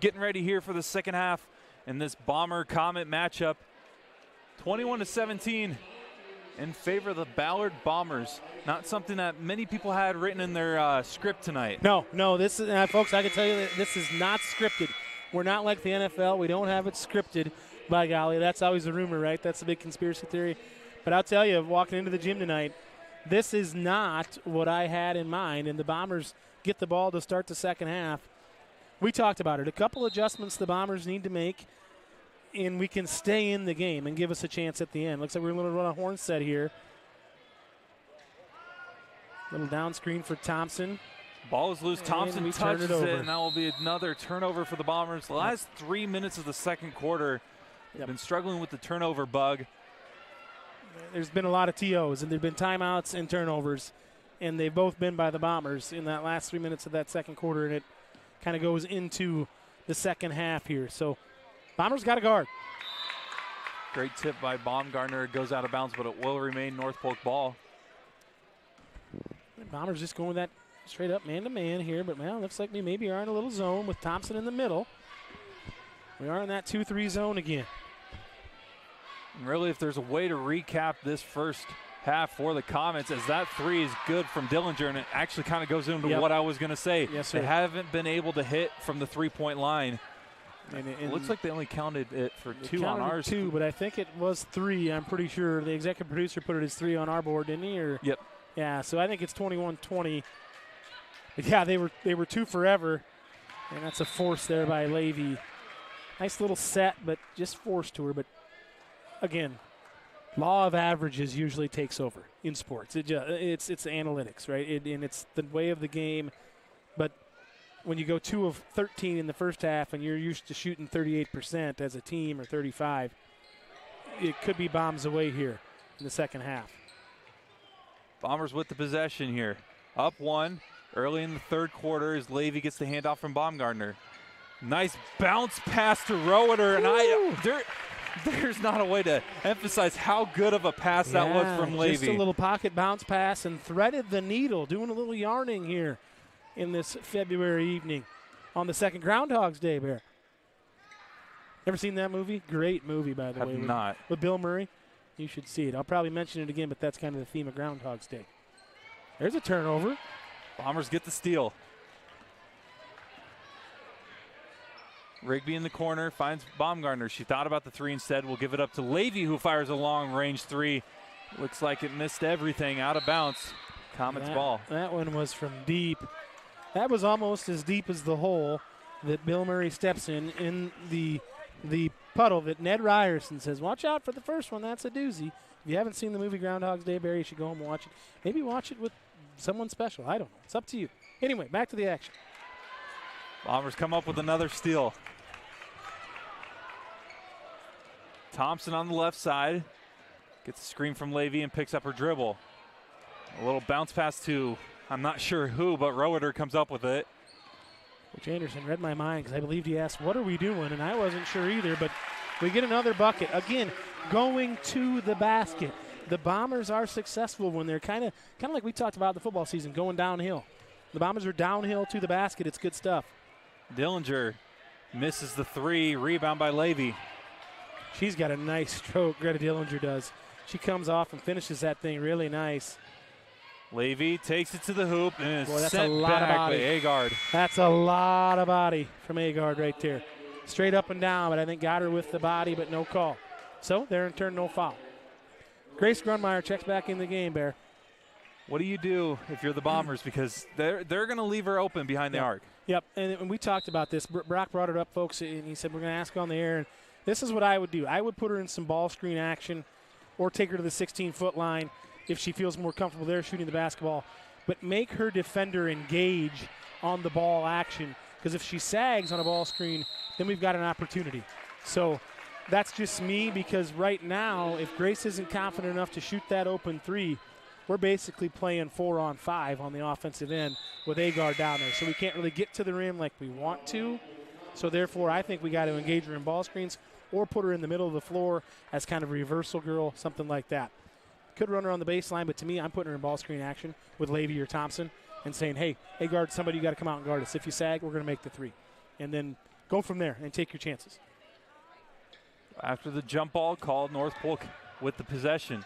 getting ready here for the second half in this Bomber-Comet matchup. 21-17 in favor of the Ballard Bombers. Not something that many people had written in their script tonight. No, this is, folks, I can tell you that this is not scripted. We're not like the NFL. We don't have it scripted, by golly. That's always a rumor, right? That's a big conspiracy theory. But I'll tell you, walking into the gym tonight, this is not what I had in mind, and the Bombers get the ball to start the second half. We talked about it. A couple adjustments the Bombers need to make, and we can stay in the game and give us a chance at the end. Looks like we're going to run a horn set here. Little down screen for Thompson. Ball is loose. Thompson touches it, and that will be another turnover for the Bombers. The last 3 minutes of the second quarter, they've been struggling with the turnover bug. There's been a lot of TOs, and there have been timeouts and turnovers, and they've both been by the Bombers in that last 3 minutes of that second quarter, and it kind of goes into the second half here. So Bombers got a guard. Great tip by Baumgartner. It goes out of bounds, but it will remain North Polk ball. Bombers just going with that straight up man-to-man here, but now looks like we maybe are in a little zone with Thompson in the middle. We are in that 2-3 zone again. And really, if there's a way to recap this first half for the Comets, as that three is good from Dillinger, and it actually kind of goes into what I was going to say. Yes, sir. They haven't been able to hit from the three-point line. And it looks like they only counted it for two on ours. Two, but I think it was three. I'm pretty sure the executive producer put it as three on our board, didn't he? Or yep. Yeah, so I think it's 21-20. But yeah, they were two forever, and that's a force there by Levy. Nice little set, but just forced to her. But again, law of averages usually takes over in sports. It's analytics, right? And it's the way of the game. But when you go 2 of 13 in the first half and you're used to shooting 38% as a team or 35%, it could be bombs away here in the second half. Bombers with the possession here. Up one early in the third quarter as Levy gets the handoff from Baumgartner. Nice bounce pass to Roeder, and there's not a way to emphasize how good of a pass that was from Levy. Just a little pocket bounce pass and threaded the needle, doing a little yarning here in this February evening on the second Groundhog's Day, Bear. Ever seen that movie? Great movie, by the way. Have not. With Bill Murray. You should see it. I'll probably mention it again, but that's kind of the theme of Groundhog's Day. There's a turnover. Bombers get the steal. Rigby in the corner finds Baumgartner. She thought about the three instead. We'll give it up to Levy, who fires a long-range three. Looks like it missed everything, out of bounds. Comets ball. That one was from deep. That was almost as deep as the hole that Bill Murray steps in the puddle that Ned Ryerson says, watch out for the first one. That's a doozy. If you haven't seen the movie Groundhog's Day, Barry, you should go home and watch it. Maybe watch it with someone special. I don't know. It's up to you. Anyway, back to the action. Bombers come up with another steal. Thompson on the left side. Gets a screen from Levy and picks up her dribble. A little bounce pass to, I'm not sure who, but Roeder comes up with it. Coach Anderson read my mind because I believed he asked, what are we doing? And I wasn't sure either, but we get another bucket. Again, going to the basket. The Bombers are successful when they're kind of like we talked about the football season, going downhill. The Bombers are downhill to the basket. It's good stuff. Dillinger misses the three. Rebound by Levy. She's got a nice stroke, Greta Dillinger does. She comes off and finishes that thing really nice. Levy takes it to the hoop and is that's sent a lot back of body. by Agard. That's a lot of body from Agard right there. Straight up and down, but I think got her with the body, but no call. So there in turn, no foul. Grace Grunmeyer checks back in the game, Bear. What do you do if you're the Bombers? Because they're going to leave her open behind the arc. Yep, and we talked about this. Brock brought it up, folks, and he said we're going to ask on the air. And this is what I would do. I would put her in some ball screen action or take her to the 16-foot line if she feels more comfortable there shooting the basketball. But make her defender engage on the ball action, because if she sags on a ball screen, then we've got an opportunity. So that's just me, because right now, if Grace isn't confident enough to shoot that open three, we're basically playing 4-on-5 on the offensive end with Agard down there. So we can't really get to the rim like we want to. So therefore, I think we got to engage her in ball screens or put her in the middle of the floor as kind of a reversal girl, something like that. Could run her on the baseline, but to me, I'm putting her in ball screen action with Levy or Thompson and saying, hey, Agard, somebody, you got to come out and guard us. If you sag, we're going to make the three. And then go from there and take your chances. After the jump ball called, North Polk with the possession.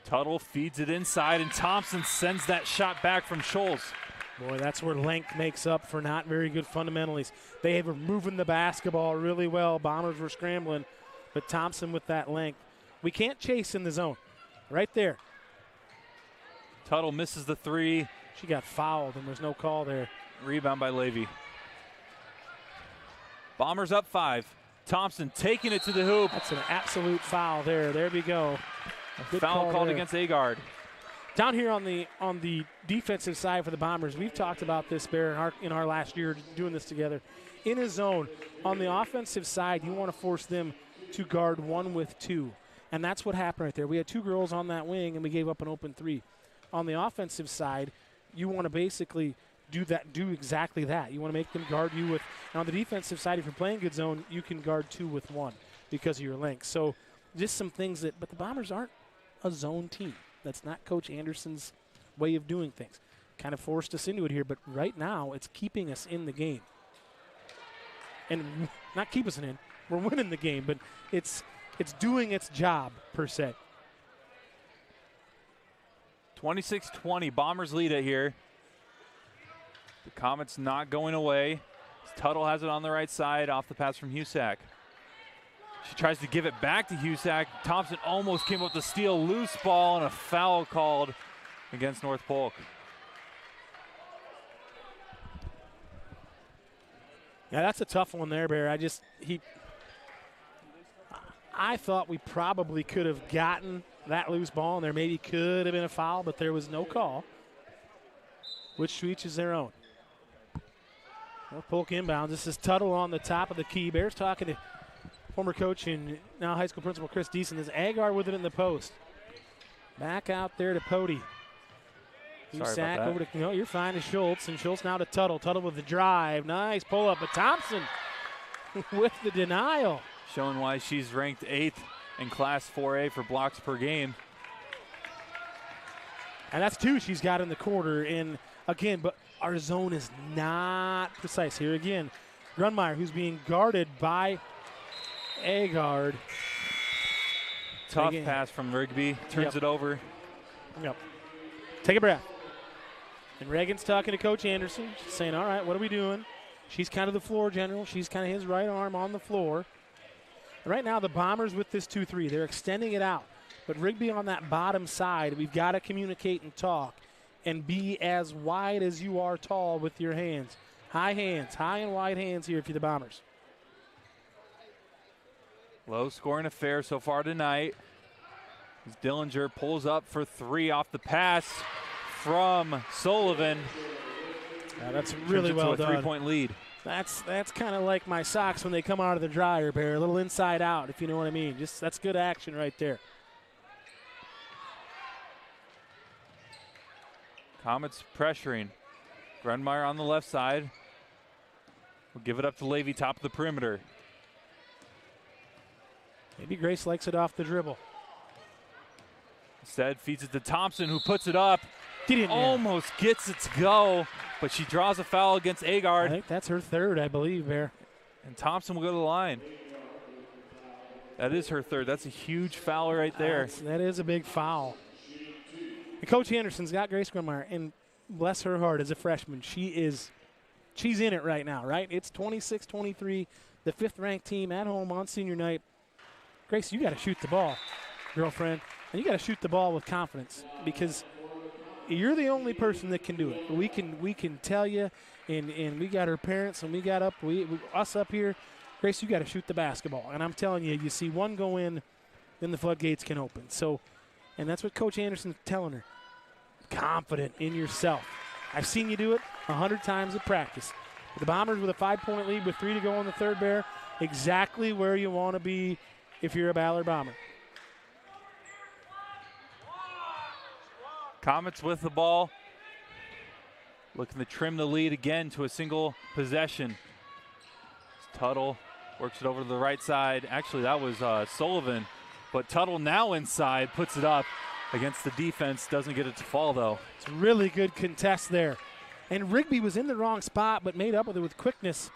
Tuttle feeds it inside, and Thompson sends that shot back from Scholes. Boy, that's where length makes up for not very good fundamentals. They were moving the basketball really well. Bombers were scrambling, but Thompson with that length. We can't chase in the zone. Right there. Tuttle misses the three. She got fouled, and there's no call there. Rebound by Levy. Bombers up 5. Thompson taking it to the hoop. That's an absolute foul there. There we go. A foul called against Agard. Down here on the defensive side for the Bombers, we've talked about this, Bear, in our last year doing this together. In a zone, on the offensive side, you want to force them to guard 1 with 2. And that's what happened right there. We had 2 girls on that wing, and we gave up an open 3. On the offensive side, you want to basically do exactly that. You want to make them guard you with. And on the defensive side, if you're playing good zone, you can guard 2 with 1 because of your length. So just some things but the Bombers aren't a zone team. That's not Coach Anderson's way of doing things. Kind of forced us into it here, but right now it's keeping us in the game. And not keep us in, we're winning the game, but it's doing its job, per se. 26-20, Bombers lead it here. The Comets not going away. Tuttle has it on the right side off the pass from Husak. She tries to give it back to Husak. Thompson almost came up with the steal. Loose ball and a foul called against North Polk. Yeah, that's a tough one there, Bear. I thought we probably could have gotten that loose ball, and there maybe could have been a foul, but there was no call, which to each is their own. North Polk inbounds. This is Tuttle on the top of the key. Bears talking to former coach and now high school principal Chris Deason. There's Agar with it in the post. Back out there to Pody. Sorry about that. Over to, no, you're fine, to Schultz, and Schultz now to Tuttle. Tuttle with the drive. Nice pull up, but Thompson with the denial. Showing why she's ranked 8th in Class 4A for blocks per game. And that's 2 she's got in the quarter. And again, but our zone is not precise. Here again, Grunmeyer, who's being guarded by Agard. Tough pass from Rigby. Turns it over. Yep. Take a breath. And Reagan's talking to Coach Anderson. She's saying, all right, what are we doing? She's kind of the floor general. She's kind of his right arm on the floor. Right now, the Bombers with this 2-3, they're extending it out. But Rigby on that bottom side, we've got to communicate and talk and be as wide as you are tall with your hands. High and wide hands here for the Bombers. Low scoring affair so far tonight. As Dillinger pulls up for 3 off the pass from Sullivan. Yeah, that's really well done. A 3-point lead. That's kind of like my socks when they come out of the dryer, Bear. A little inside out, if you know what I mean. That's good action right there. Comets pressuring. Grunmeyer on the left side. We'll give it up to Levy, top of the perimeter. Maybe Grace likes it off the dribble. Instead, feeds it to Thompson, who puts it up. Almost gets it to go, but she draws a foul against Agard. I think that's her 3rd, I believe, Bear. And Thompson will go to the line. That is her 3rd. That's a huge foul right there. That is a big foul. And Coach Anderson's got Grace Grunmeyer, and bless her heart, as a freshman, she's in it right now, right? It's 26-23, the 5th-ranked team at home on senior night. Grace, you got to shoot the ball, girlfriend, and you got to shoot the ball with confidence because you're the only person that can do it. We can tell you, and we got her parents, and we got us up here. Grace, you got to shoot the basketball, and I'm telling you, you see one go in, then the floodgates can open. So, and that's what Coach Anderson's telling her. Confident in yourself. I've seen you do it 100 times at practice. The Bombers with a 5-point lead with 3 to go on the 3rd, Bear. Exactly where you want to be if you're a Ballard Bomber. Comets with the ball. Looking to trim the lead again to a single possession. Tuttle works it over to the right side. Actually, that was Sullivan. But Tuttle now inside, puts it up against the defense. Doesn't get it to fall, though. It's a really good contest there. And Rigby was in the wrong spot, but made up with it with quickness.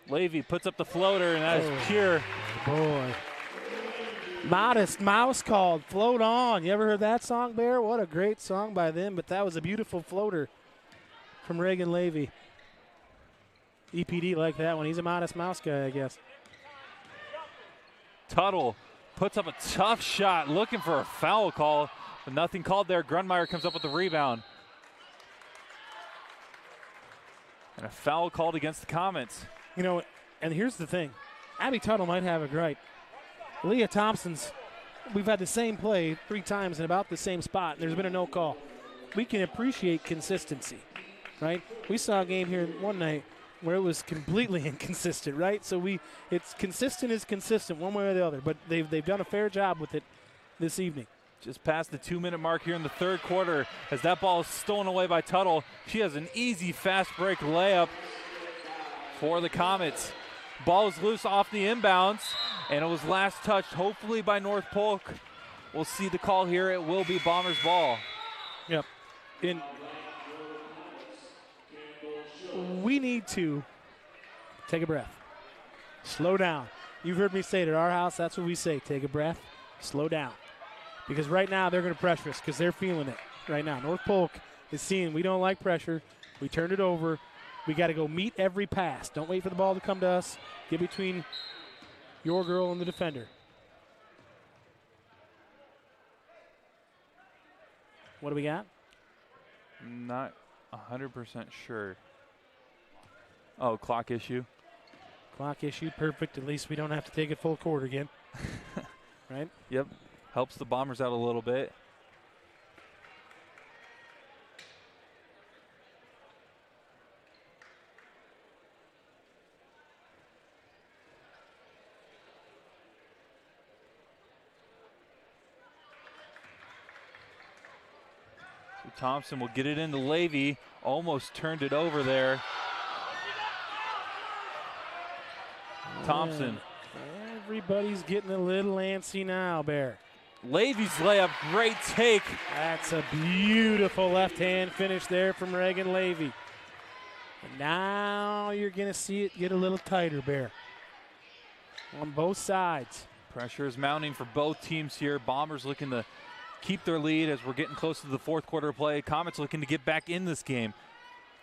Levy puts up the floater, and that is pure. Boy. Modest Mouse called, Float On. You ever heard that song, Bear? What a great song by them, but that was a beautiful floater from Reagan Levy. EPD like that one. He's a Modest Mouse guy, I guess. Tuttle puts up a tough shot, looking for a foul call, but nothing called there. Grunmeyer comes up with the rebound. And a foul called against the Comets. You know, and here's the thing. Abby Tuttle might have a gripe. Leah Thompson's, we've had the same play 3 times in about the same spot, and there's been a no call. We can appreciate consistency, right? We saw a game here one night where it was completely inconsistent, right? So it's consistent is consistent one way or the other, but they've done a fair job with it this evening. Just past the 2-minute mark here in the third quarter as that ball is stolen away by Tuttle. She has an easy fast break layup for the Comets. Ball is loose off the inbounds, and it was last touched hopefully by North Polk. We'll see the call here. It will be Bombers ball. Yep. We need to take a breath. Slow down. You've heard me say it at our house. That's what we say. Take a breath. Slow down. Because right now they're going to pressure us because they're feeling it right now. North Polk is seeing we don't like pressure. We turned it over. We got to go meet every pass. Don't wait for the ball to come to us. Get between your girl and the defender. What do we got? Not 100% sure. Oh, clock issue. Clock issue. Perfect. At least we don't have to take it full court again. Right? Yep. Helps the Bombers out a little bit. So Thompson will get it into Levy. Almost turned it over there. Thompson. Everybody's getting a little antsy now, Bear. Levy's layup, great take. That's a beautiful left-hand finish there from Reagan Levy. And now you're going to see it get a little tighter, Bear, on both sides. Pressure is mounting for both teams here. Bombers looking to keep their lead as we're getting close to the fourth quarter play. Comets looking to get back in this game.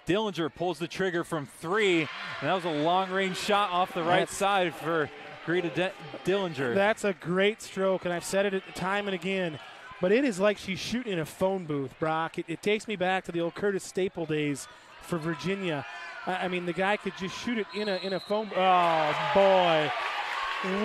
Dillinger pulls the trigger from 3, and that was a long-range shot off the right side for Greta Dillinger. That's a great stroke, and I've said it time and again, but it is like she's shooting in a phone booth, Brock. It takes me back to the old Curtis Staple days for Virginia. I mean, the guy could just shoot it in a phone. Oh, boy.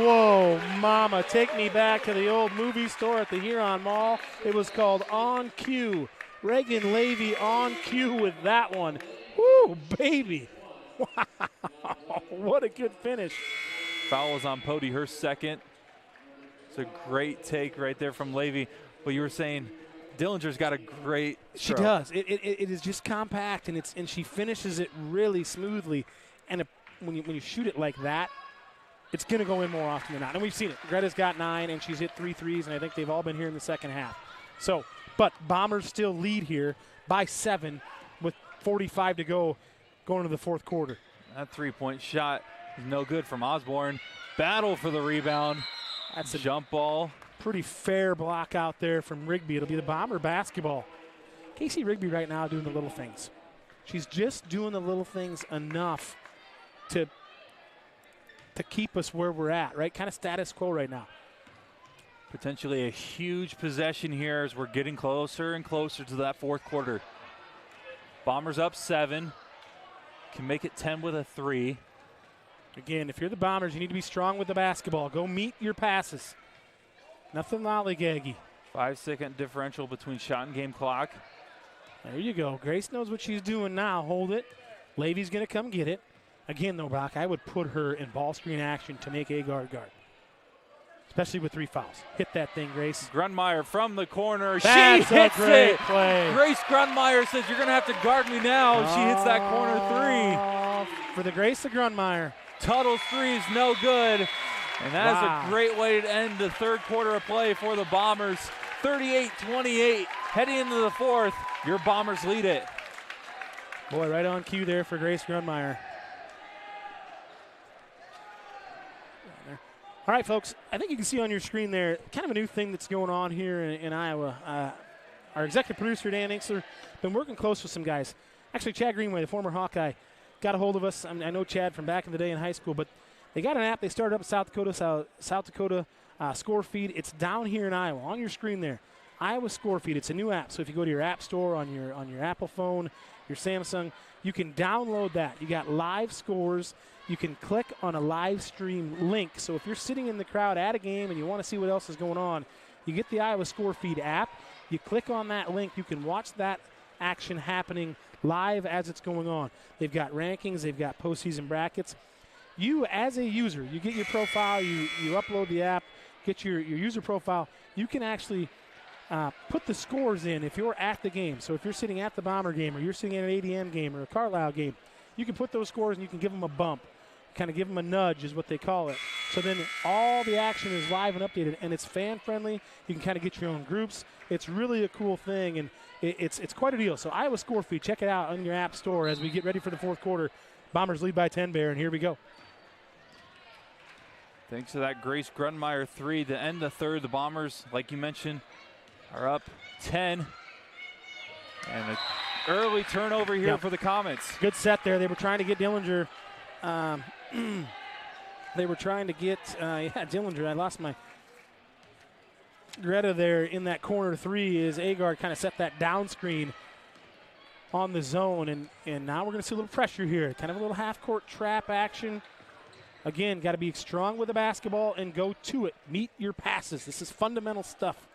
Whoa, mama. Take me back to the old movie store at the Huron Mall. It was called On Cue. Reagan Levy on cue with that one. Woo, baby. Wow. What a good finish. Foul is on Pody, her second. It's a great take right there from Levy. But you were saying Dillinger's got a great stroke. She does. It is just compact, and she finishes it really smoothly. And when you shoot it like that, it's going to go in more often than not. And we've seen it. Greta's got 9, and she's hit 3 threes, and I think they've all been here in the second half. So, but Bombers still lead here by 7 with 45 to go going into the fourth quarter. That three-point shot is no good from Osborne. Battle for the rebound. That's a jump ball. Pretty fair block out there from Rigby. It'll be the Bomber basketball. Casey Rigby right now doing the little things. She's just doing the little things enough to keep us where we're at, right? Kind of status quo right now. Potentially a huge possession here as we're getting closer and closer to that fourth quarter. Bombers up 7. Can make it 10 with a 3. Again, if you're the Bombers, you need to be strong with the basketball. Go meet your passes. Nothing lollygaggy. 5-second differential between shot and game clock. There you go. Grace knows what she's doing now. Hold it. Levy's going to come get it. Again, though, Brock, I would put her in ball screen action to make a guard. Especially with 3 fouls. Hit that thing, Grace. Grunmeyer from the corner. That's she hits a great it. Play. Grace Grunmeyer says, "You're going to have to guard me now." She hits that corner 3. For the Grace of Grunmeyer. Tuttle's 3 is no good. And that is a great way to end the third quarter of play for the Bombers. 38-28. Heading into the fourth, your Bombers lead it. Boy, right on cue there for Grace Grunmeyer. All right, folks, I think you can see on your screen there kind of a new thing that's going on here in Iowa. Our executive producer, Dan Inksler, been working close with some guys. Actually, Chad Greenway, the former Hawkeye, got a hold of us. I know Chad from back in the day in high school, but they got an app. They started up in South Dakota Score Feed. It's down here in Iowa on your screen there. Iowa Score Feed. It's a new app. So if you go to your app store on your Apple phone, your Samsung, you can download that. You got live scores. You can click on a live stream link. So if you're sitting in the crowd at a game and you want to see what else is going on, you get the Iowa Score Feed app. You click on that link. You can watch that action happening live as it's going on. They've got rankings. They've got postseason brackets. You, as a user, you get your profile. You upload the app, get your user profile. You can actually put the scores in if you're at the game. So if you're sitting at the Bomber game or you're sitting at an ADM game or a Carlisle game, you can put those scores and you can give them a bump. Kind of give them a nudge is what they call it. So then all the action is live and updated, and it's fan-friendly. You can kind of get your own groups. It's really a cool thing, and it's quite a deal. So Iowa Score Feed, check it out on your app store as we get ready for the fourth quarter. Bombers lead by 10, Bear, and here we go. Thanks to that Grace Grunmeyer three to end the third. The Bombers, like you mentioned, are up 10. And an early turnover here for the Comets. Good set there. They were trying to get Dillinger. They were trying to get, Dillinger. I lost my Greta there in that corner three as Agar kind of set that down screen on the zone. And now we're going to see a little pressure here. Kind of a little half-court trap action. Again, got to be strong with the basketball and go to it. Meet your passes. This is fundamental stuff.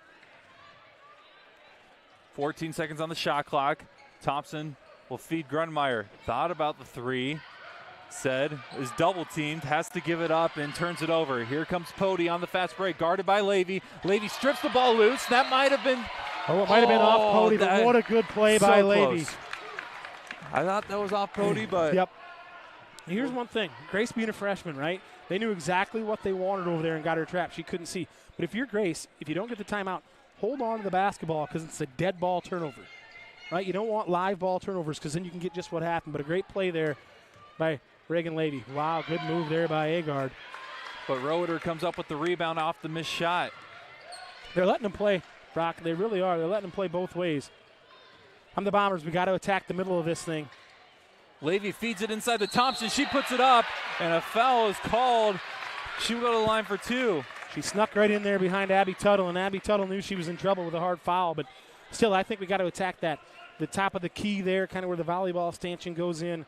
14 seconds on the shot clock. Thompson will feed Grunmeyer. Thought about the three. Said is double teamed, has to give it up and turns it over. Here comes Pody on the fast break, guarded by Levy. Levy strips the ball loose. That might have been. Oh, it might have been off Pody, but what a good play by Levy. I thought that was off Pody, but. Yep. Here's one thing. Grace being a freshman, right? They knew exactly what they wanted over there and got her trapped. She couldn't see. But if you're Grace, if you don't get the timeout, hold on to the basketball because it's a dead ball turnover, right? You don't want live ball turnovers because then you can get just what happened. But a great play there by Reagan Levy. Wow, good move there by Agard. But Roeder comes up with the rebound off the missed shot. They're letting them play, Brock. They really are. They're letting them play both ways. I'm the Bombers. We got to attack the middle of this thing. Levy feeds it inside to Thompson. She puts it up, and a foul is called. She will go to the line for two. She snuck right in there behind Abby Tuttle, and Abby Tuttle knew she was in trouble with a hard foul. But still, I think we got to attack that. The top of the key there, kind of where the volleyball stanchion goes in.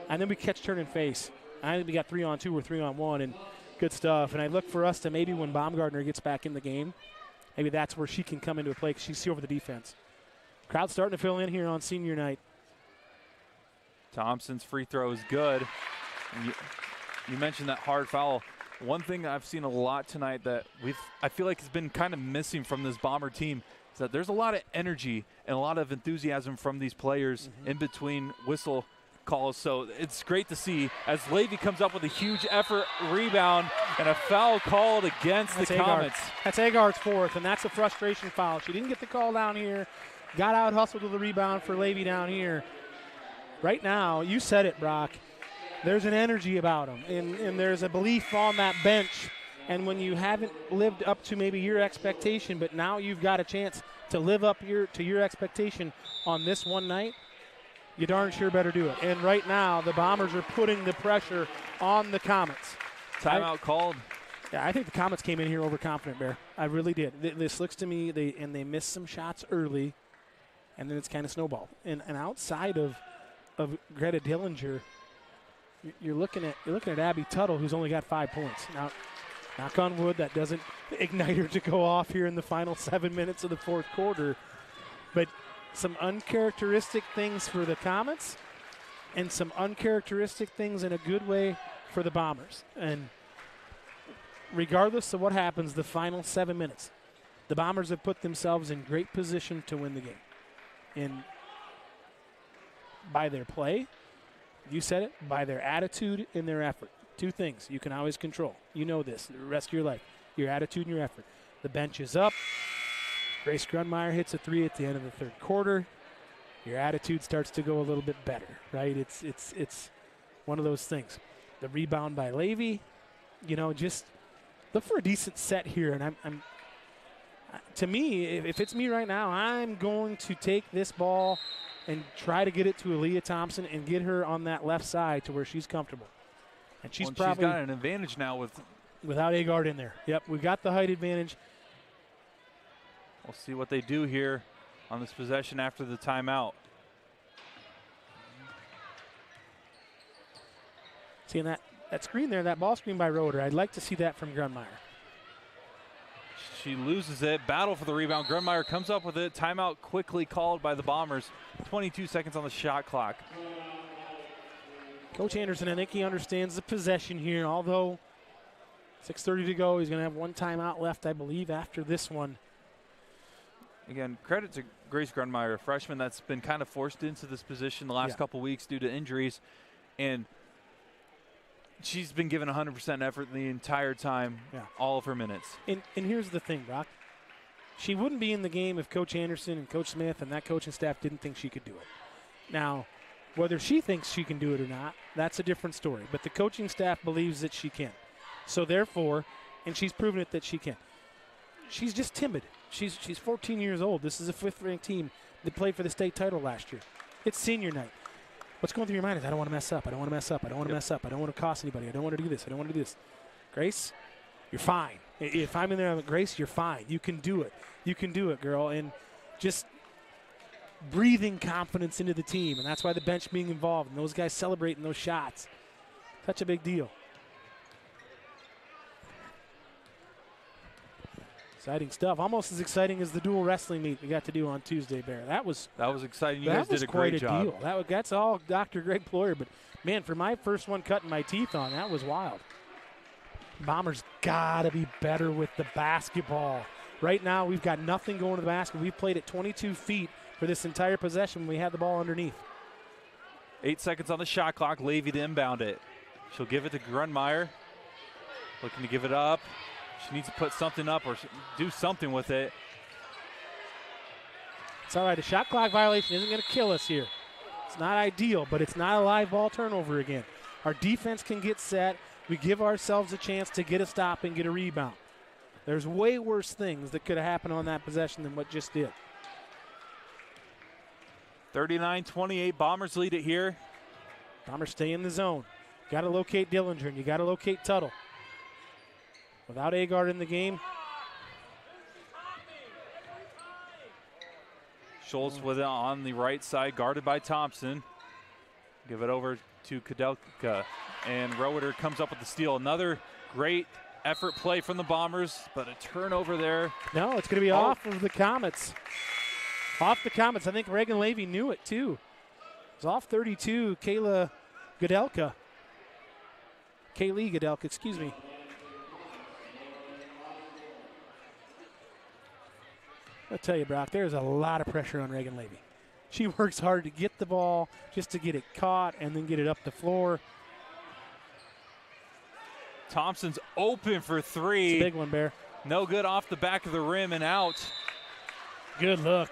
And then we catch turn and face. I think we got 3-on-2 or 3-on-1 and good stuff. And I look for us to maybe when Baumgartner gets back in the game, maybe that's where she can come into a play because she's over the defense. Crowd's starting to fill in here on senior night. Thompson's free throw is good. And you mentioned that hard foul. One thing I've seen a lot tonight that I feel like has been kind of missing from this Bomber team is that there's a lot of energy and a lot of enthusiasm from these players in between whistle calls. So it's great to see as Levy comes up with a huge effort, rebound, and a foul called against the Comets. That's Agard's fourth, and that's a frustration foul. She didn't get the call down here, got out hustled to the rebound for Levy down here. Right now, you said it, Brock, there's an energy about them, and there's a belief on that bench. And when you haven't lived up to maybe your expectation, but now you've got a chance to live up to your expectation on this one night, you darn sure better do it. And right now, the Bombers are putting the pressure on the Comets. Timeout called. Yeah, I think the Comets came in here overconfident, Bear. I really did. This looks to me, they missed some shots early, and then it's kind of snowballed. And outside of Greta Dillinger, you're looking at Abby Tuttle, who's only got 5 points. Now, knock on wood, that doesn't ignite her to go off here in the final 7 minutes of the fourth quarter. But some uncharacteristic things for the Comets and some uncharacteristic things in a good way for the Bombers. And regardless of what happens, the final 7 minutes, the Bombers have put themselves in great position to win the game. And by their play, you said it, by their attitude and their effort. Two things you can always control. You know this the rest of your life, your attitude and your effort. The bench is up. Grace Grunmeyer hits a three at the end of the third quarter. your attitude starts to go a little bit better, right? It's one of those things. The rebound by Levy, just look for a decent set here. And I'm to me, if it's me right now, I'm going to take this ball and try to get it to Aaliyah Thompson and get her on that left side to where she's comfortable. And she's probably she's got an advantage now without Agard in there. Yep, we got the height advantage. We'll see what they do here on this possession after the timeout. Seeing that screen there, that ball screen by Roeder, I'd like to see that from Grunmeyer. She loses it. Battle for the rebound. Grunmeyer comes up with it. Timeout quickly called by the Bombers. 22 seconds on the shot clock. Coach Anderson, I think he understands the possession here, although 6:30 to go. He's going to have one timeout left, I believe, after this one. Again, credit to Grace Grunmeyer, a freshman that's been kind of forced into this position the last couple weeks due to injuries. And she's been given 100% effort the entire time, all of her minutes. And here's the thing, Brock. She wouldn't be in the game if Coach Anderson and Coach Smith and that coaching staff didn't think she could do it. Now, whether she thinks she can do it or not, that's a different story. But the coaching staff believes that she can. So therefore, and she's proven it that she can. She's just timid. She's 14 years old. This is a fifth-ranked team that played for the state title last year. It's senior night. What's going through your mind is, I don't want to mess up. I don't want to mess up. I don't want to mess up. I don't want to cost anybody. I don't want to do this. I don't want to do this. Grace, you're fine. If I'm in there, I'm like, Grace, you're fine. You can do it. You can do it, girl. And just breathing confidence into the team. And that's why the bench being involved and those guys celebrating those shots. Such a big deal. Exciting stuff. Almost as exciting as the dual wrestling meet we got to do on Tuesday, Bear. That was exciting. You guys did a great job. Deal. That's all Dr. Greg Ployer. But, man, for my first one cutting my teeth on, that was wild. Bombers got to be better with the basketball. Right now, we've got nothing going to the basket. We've played at 22 feet for this entire possession when we had the ball underneath. 8 seconds on the shot clock. Levy to inbound it. She'll give it to Grunmeyer. Looking to give it up. She needs to put something up or do something with it. It's all right. A shot clock violation isn't going to kill us here. It's not ideal, but it's not a live ball turnover again. Our defense can get set. We give ourselves a chance to get a stop and get a rebound. There's way worse things that could have happened on that possession than what just did. 39-28. Bombers lead it here. Bombers stay in the zone. Got to locate Dillinger, and you got to locate Tuttle. Without Agard in the game. Schultz with it on the right side, guarded by Thompson. Give it over to Kudelka. And Roeder comes up with the steal. Another great effort play from the Bombers, but a turnover there. No, it's going to be off of the Comets. Off the Comets. I think Reagan Levy knew it, too. It's off 32, Kaylee Kudelka, excuse me. I'll tell you, Brock, there's a lot of pressure on Reagan Levy. She works hard to get the ball, just to get it caught and then get it up the floor. Thompson's open for three. It's a big one, Bear. No good off the back of the rim and out. Good look.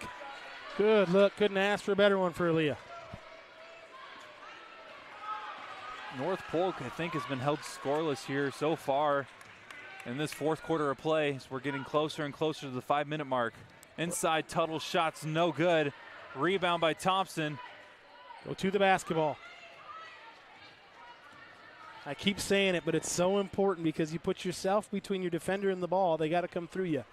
Good look. Couldn't ask for a better one for Aaliyah. North Polk, I think, has been held scoreless here so far in this fourth quarter of play. So we're getting closer and closer to the 5-minute mark. Inside Tuttle, shots no good. Rebound by Thompson. Go to the basketball. I keep saying it, but it's so important because you put yourself between your defender and the ball. They got to come through you.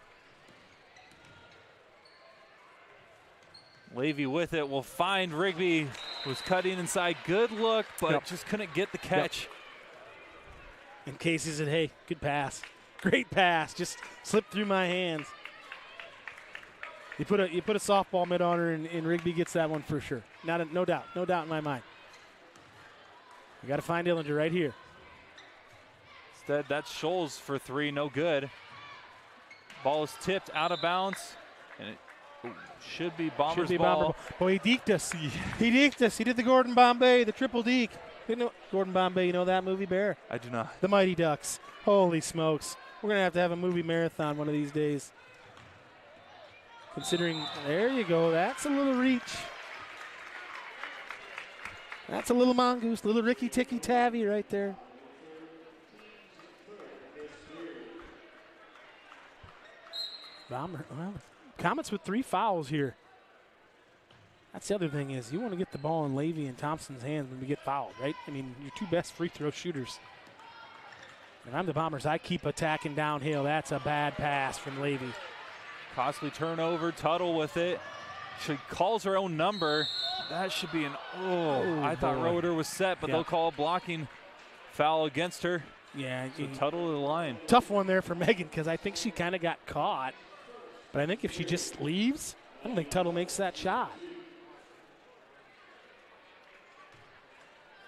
Levy with it will find Rigby. Was cutting inside. Good look, but just couldn't get the catch. And Casey said, hey, good pass. Great pass. Just slipped through my hands. You put a softball mitt on her, and Rigby gets that one for sure. No doubt in my mind. We got to find Dillinger right here. Instead, that's Scholes for three, no good. Ball is tipped out of bounds, and it should be Bombers' ball. Boy, he deked us. He deked us. He did the Gordon Bombay, the triple deke. Gordon Bombay, you know that movie, Bear? I do not. The Mighty Ducks. Holy smokes. We're going to have a movie marathon one of these days. Considering, there you go. That's a little reach. That's a little mongoose, little Ricky Ticky Tavi right there. Well, Comets with 3 fouls here. That's the other thing is you want to get the ball in Levy and Thompson's hands when we get fouled, right? I mean, your 2 best free throw shooters. If I'm the Bombers, I keep attacking downhill. That's a bad pass from Levy. Costly turnover, Tuttle with it. She calls her own number. That should be I thought Roeder was set, but they'll call a blocking foul against her. Yeah. So Tuttle to the line. Tough one there for Megan because I think she kind of got caught. But I think if she just leaves, I don't think Tuttle makes that shot.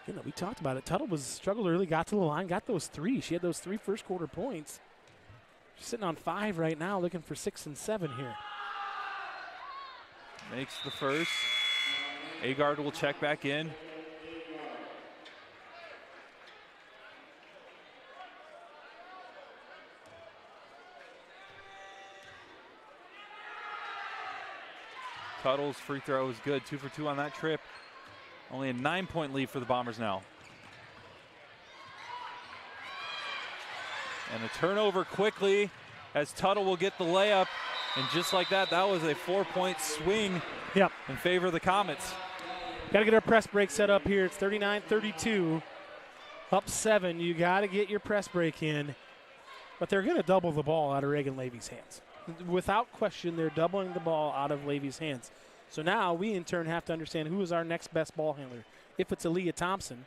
You know, we talked about it. Tuttle struggled early, got to the line, got those 3. She had those 3 first quarter points. She's sitting on 5 right now, looking for 6 and 7 here. Makes the first. Agard will check back in. Tuttle's free throw is good. 2 for 2 on that trip. Only a 9-point lead for the Bombers now. And a turnover quickly as Tuttle will get the layup. And just like that, that was a 4-point swing in favor of the Comets. Got to get our press break set up here. It's 39-32, up 7. You got to get your press break in. But they're going to double the ball out of Reagan Levy's hands. Without question, they're doubling the ball out of Levy's hands. So now we, in turn, have to understand who is our next best ball handler. If it's Aaliyah Thompson,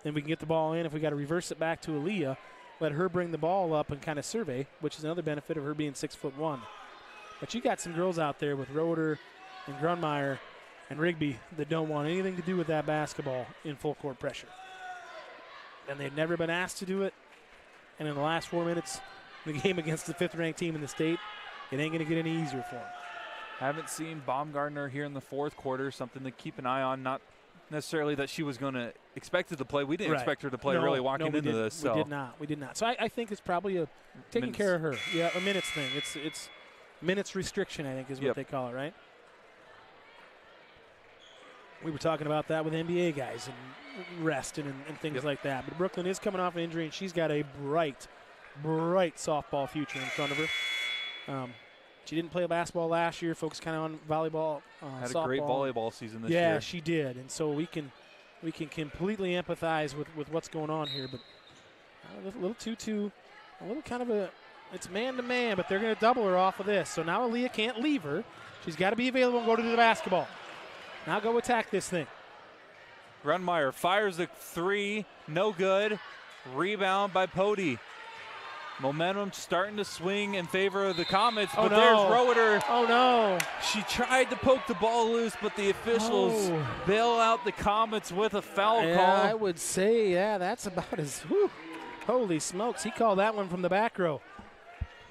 then we can get the ball in. If we got to reverse it back to Aaliyah, let her bring the ball up and kind of survey, which is another benefit of her being 6'1". But you got some girls out there with Roeder and Grunmeyer and Rigby that don't want anything to do with that basketball in full court pressure. And they've never been asked to do it. And in the last 4 minutes, the game against the 5th-ranked team in the state, it ain't going to get any easier for them. Haven't seen Baumgartner here in the 4th quarter, something to keep an eye on. Not necessarily that she was going to expect her to play. We didn't expect her to play really walking into this. So. We did not. So I think it's probably a taking care of her. Yeah, a minutes thing. It's minutes restriction, I think is what they call it, right? We were talking about that with NBA guys and rest and things like that. But Brooklyn is coming off an injury, and she's got a bright softball future in front of her. She didn't play basketball last year, focused kind of on volleyball, Had softball. a great volleyball season this year. Yeah, she did. And so we can completely empathize with what's going on here. But a little 2-2, a little kind of it's man-to-man, but they're going to double her off of this. So now Aaliyah can't leave her. She's got to be available and go to the basketball. Now go attack this thing. Grunmeyer fires the 3, no good. Rebound by Pody. Momentum starting to swing in favor of the Comets, but there's Roeder. Oh, no. She tried to poke the ball loose, but the officials bail out the Comets with a foul call. I would say, that's about as, holy smokes. He called that one from the back row.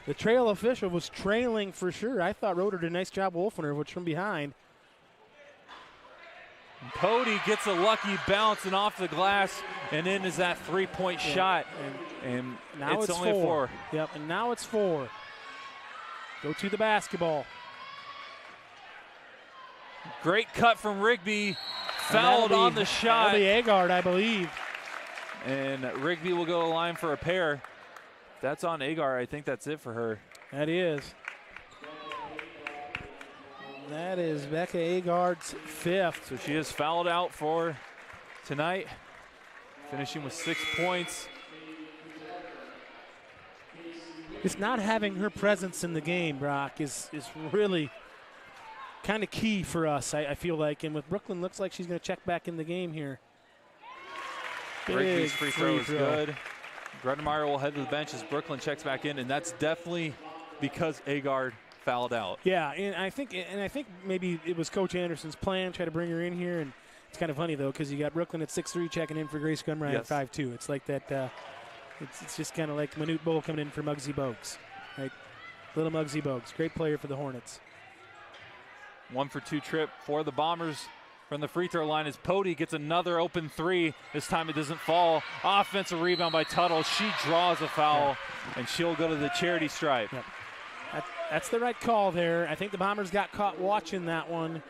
The trail official was trailing for sure. I thought Roeder did a nice job wolfing her, which from behind. Pody gets a lucky bounce and off the glass, and in is that 3-point shot. And now it's only 4. Yep, and now it's 4. Go to the basketball. Great cut from Rigby. Fouled on the shot. That'll be Agard, I believe. And Rigby will go to the line for a pair. That's on Agard. I think that's it for her. That is. That is Becca Agard's 5th. So she is fouled out for tonight, finishing with 6 points. Just not having her presence in the game, Brock, is really kind of key for us, I feel like. And with Brooklyn, looks like she's going to check back in the game here. Rigby's free throw is good. Grunmeyer will head to the bench as Brooklyn checks back in, and that's definitely because Agard fouled out. Yeah, and I think maybe it was Coach Anderson's plan, try to bring her in here. And it's kind of funny, though, because you got Brooklyn at 6'3", checking in for Grace Grunmeyer at 5'2". It's like that. It's just kind of like Manute Bull coming in for Muggsy Bogues, right? Little Muggsy Bogues, great player for the Hornets. 1 for 2 trip for the Bombers from the free throw line as Pody gets another open 3. This time it doesn't fall. Offensive rebound by Tuttle. She draws a foul, and she'll go to the charity stripe. Yep. That's the right call there. I think the Bombers got caught watching that one,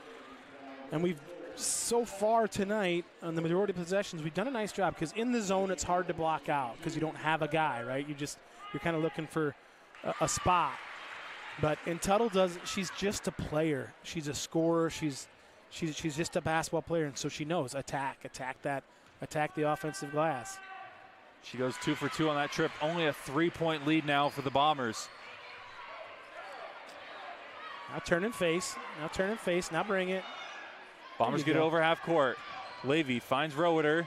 and we've so far tonight, on the majority of possessions, we've done a nice job because in the zone it's hard to block out because you don't have a guy, right? You're kind of looking for a spot. But in Tuttle she's just a player. She's a scorer. She's just a basketball player, and so she knows attack the offensive glass. She goes 2 for 2 on that trip. Only a 3-point lead now for the Bombers. Now turn and face. Now bring it. Bombers get it over half court. Levy finds Roeder.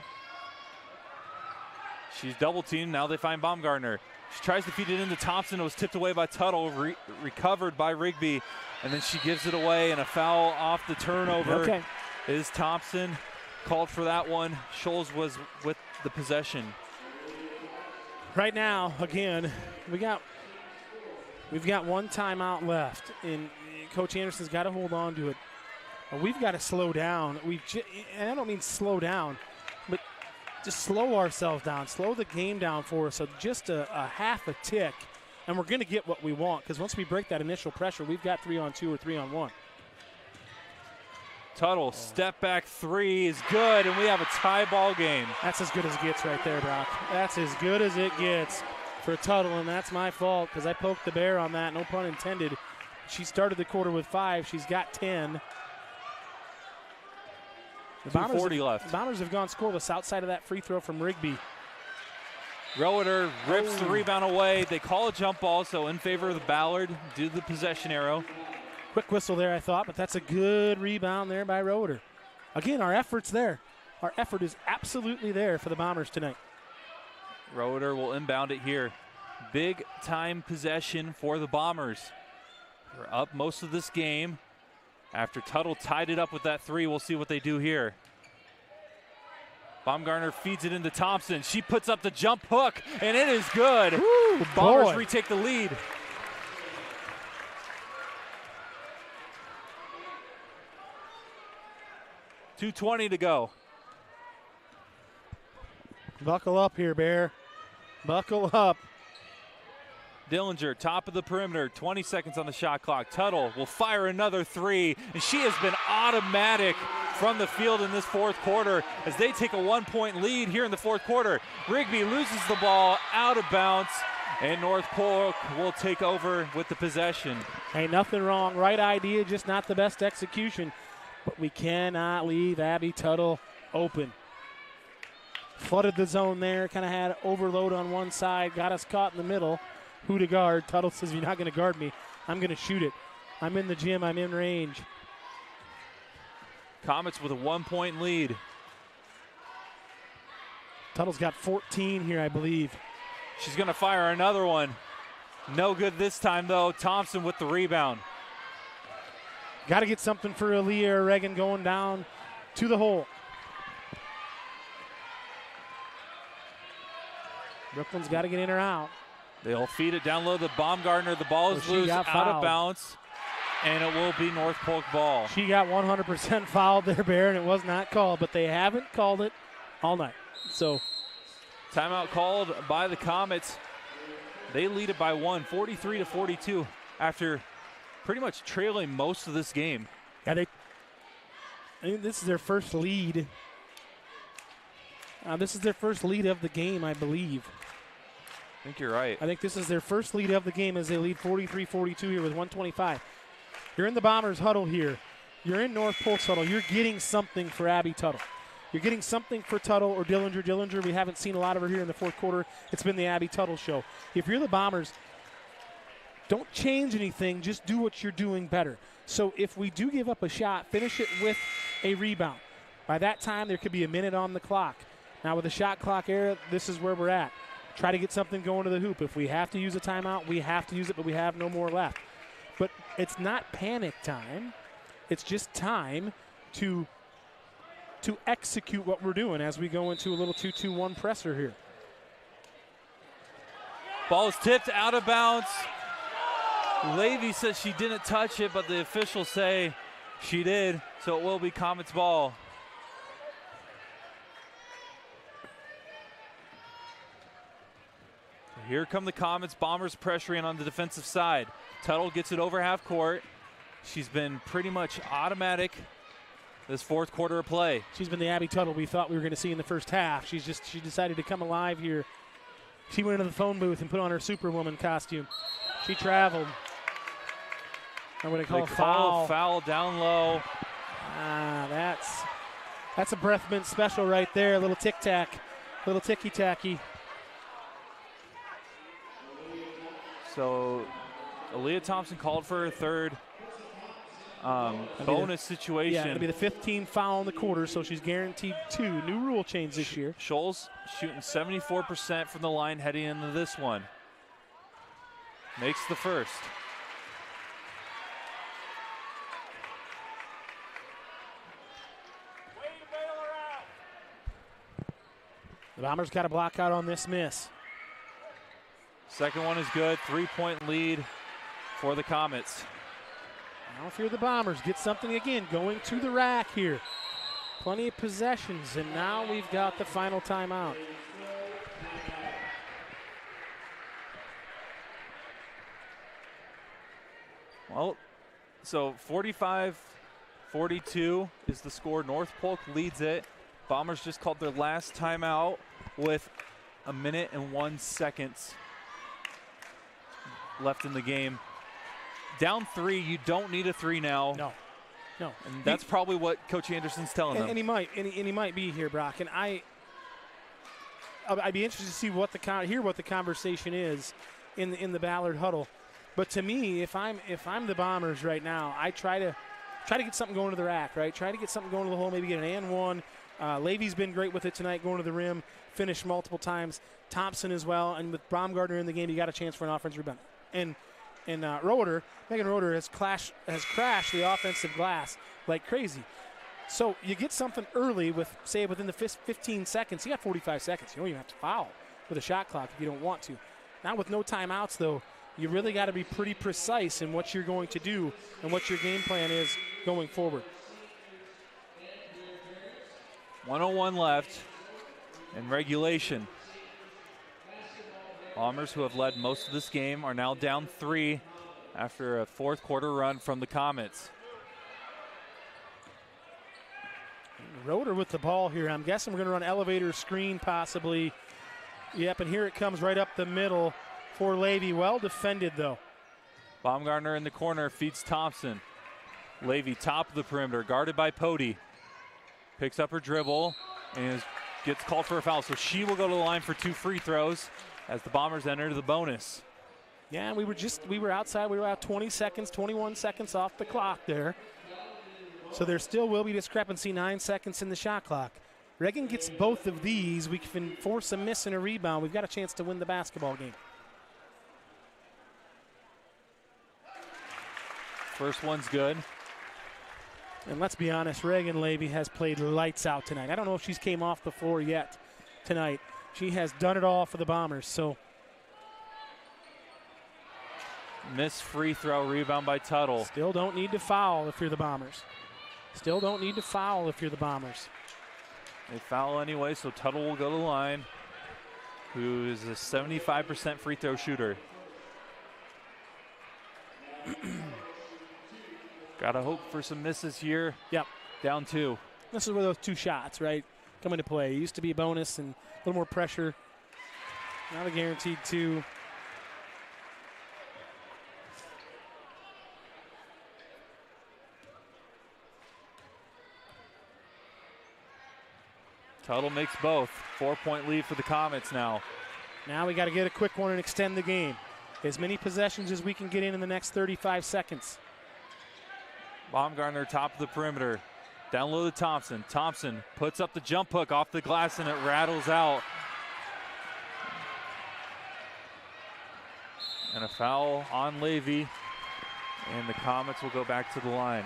She's double teamed. Now they find Baumgartner. She tries to feed it into Thompson. It was tipped away by Tuttle, recovered by Rigby. And then she gives it away, and a foul off the turnover is Thompson. Called for that one. Scholes was with the possession. Right now, again, we've got one timeout left, and Coach Anderson's got to hold on to it. We've got to slow down. And I don't mean slow down, but just slow ourselves down, slow the game down for us. So just a half a tick, and we're going to get what we want because once we break that initial pressure, we've got 3-on-2 or 3-on-1. Tuttle, step back three is good, and we have a tie ball game. That's as good as it gets right there, Brock. That's as good as it gets for Tuttle, and that's my fault because I poked the bear on that, no pun intended. She started the quarter with 5. She's got 10. The 2:40 left. The Bombers have gone scoreless outside of that free throw from Rigby. Roeder rips the rebound away. They call a jump ball, so in favor of the Ballard due to the possession arrow. Quick whistle there, I thought, but that's a good rebound there by Roeder. Again, our effort's there. Our effort is absolutely there for the Bombers tonight. Roeder will inbound it here. Big time possession for the Bombers. We're up most of this game. After Tuttle tied it up with that 3, we'll see what they do here. Baumgartner feeds it into Thompson. She puts up the jump hook, and it is good. Ooh, Bombers retake the lead. .220 to go. Buckle up here, Bear. Buckle up. Dillinger, top of the perimeter, 20 seconds on the shot clock. Tuttle will fire another 3, and she has been automatic from the field in this fourth quarter as they take a 1-point lead here in the fourth quarter. Rigby loses the ball out of bounds, and North Polk will take over with the possession. Hey, nothing wrong. Right idea, just not the best execution. But we cannot leave Abby Tuttle open. Flooded the zone there, kind of had overload on one side, got us caught in the middle. Who to guard? Tuttle says, you're not going to guard me. I'm going to shoot it. I'm in the gym. I'm in range. Comets with a 1-point lead. Tuttle's got 14 here, I believe. She's going to fire another one. No good this time, though. Thompson with the rebound. Got to get something for Aaliyah or Reagan going down to the hole. Brooklyn's got to get in or out. They'll feed it down low to Baumgartner. The ball is loose, out of bounds, and it will be North Polk ball. She got 100% fouled there, Bear, and it was not called, but they haven't called it all night. So, timeout called by the Comets. They lead it by 1, 43-42, after pretty much trailing most of this game. Yeah, I think this is their first lead. This is their first lead of the game, I believe. I think you're right. I think this is their first lead of the game as they lead 43-42 here with 125. You're in the Bombers huddle here. You're in North Polk's huddle. You're getting something for Abby Tuttle. You're getting something for Tuttle or Dillinger. Dillinger, we haven't seen a lot of her here in the fourth quarter. It's been the Abby Tuttle show. If you're the Bombers, don't change anything. Just do what you're doing better. So if we do give up a shot, finish it with a rebound. By that time, there could be a minute on the clock. Now with the shot clock era, this is where we're at. Try to get something going to the hoop. If we have to use a timeout, we have to use it, but we have no more left. But it's not panic time. It's just time to execute what we're doing as we go into a little 2-2-1 presser here. Ball is tipped out of bounds. Levy says she didn't touch it, but the officials say she did, so it will be Comets ball. Here come the Comets. Bombers pressuring on the defensive side. Tuttle gets it over half court. She's been pretty much automatic this fourth quarter of play. She's been the Abby Tuttle we thought we were going to see in the first half. She decided to come alive here. She went into the phone booth and put on her Superwoman costume. She traveled. I'm going to call foul. Foul down low. That's a breath mint special right there. A little tic-tac, little ticky-tacky. So Aaliyah Thompson called for her third bonus situation. Yeah, it'll be the 15th foul in the quarter, so she's guaranteed 2. New rule change this year. Scholes shooting 74% from the line heading into this one. Makes the first. The Bombers got a block out on this miss. Second one is good. 3-point lead for the Comets. Now if you're the Bombers, get something again, going to the rack here. Plenty of possessions, and now we've got the final timeout. Well, so 45-42 is the score. North Polk leads it. Bombers just called their last timeout with 1 minute and 1 second left in the game. Down 3, you don't need a 3 now. No. And that's probably what Coach Anderson's telling them. And he might be here, Brock. And I'd be interested to see hear what the conversation is in the Ballard huddle. But to me, if I'm the Bombers right now, I try to get something going to the rack, right? Try to get something going to the hole, maybe get an and one. Levy's been great with it tonight, going to the rim, finished multiple times. Thompson as well, and with Baumgartner in the game, you got a chance for an offensive rebound. And Megan Roeder has crashed the offensive glass like crazy. So you get something early within the 15 seconds. You got 45 seconds. You don't even have to foul with a shot clock if you don't want to. Now with no timeouts, though, you really got to be pretty precise in what you're going to do and what your game plan is going forward. 1:01 left in regulation. Bombers, who have led most of this game, are now down 3 after a fourth quarter run from the Comets. Roeder with the ball here. I'm guessing we're going to run elevator screen possibly. Yep, and here it comes right up the middle for Levy. Well defended, though. Baumgartner in the corner feeds Thompson. Levy top of the perimeter, guarded by Pody. Picks up her dribble and gets called for a foul. So she will go to the line for 2 free throws as the Bombers enter the bonus. Yeah, we were outside. We were out 21 seconds off the clock there. So there still will be discrepancy, 9 seconds in the shot clock. Reagan gets both of these. We can force a miss and a rebound. We've got a chance to win the basketball game. First one's good. And let's be honest, Reagan Levy has played lights out tonight. I don't know if she's came off the floor yet tonight. She has done it all for the Bombers. So missed free throw, rebound by Tuttle. Still don't need to foul if you're the Bombers. Still don't need to foul if you're the Bombers. They foul anyway, so Tuttle will go to the line, who is a 75% free throw shooter. Gotta hope for some misses here. Yep. Down 2. This is where those 2 shots, right, come into play. It used to be a bonus and a little more pressure. Now the guaranteed 2. Tuttle makes both. 4-point lead for the Comets now. Now we got to get a quick one and extend the game. As many possessions as we can get in the next 35 seconds. Baumgartner top of the perimeter. Down low to Thompson. Thompson puts up the jump hook off the glass and it rattles out. And a foul on Levy. And the Comets will go back to the line.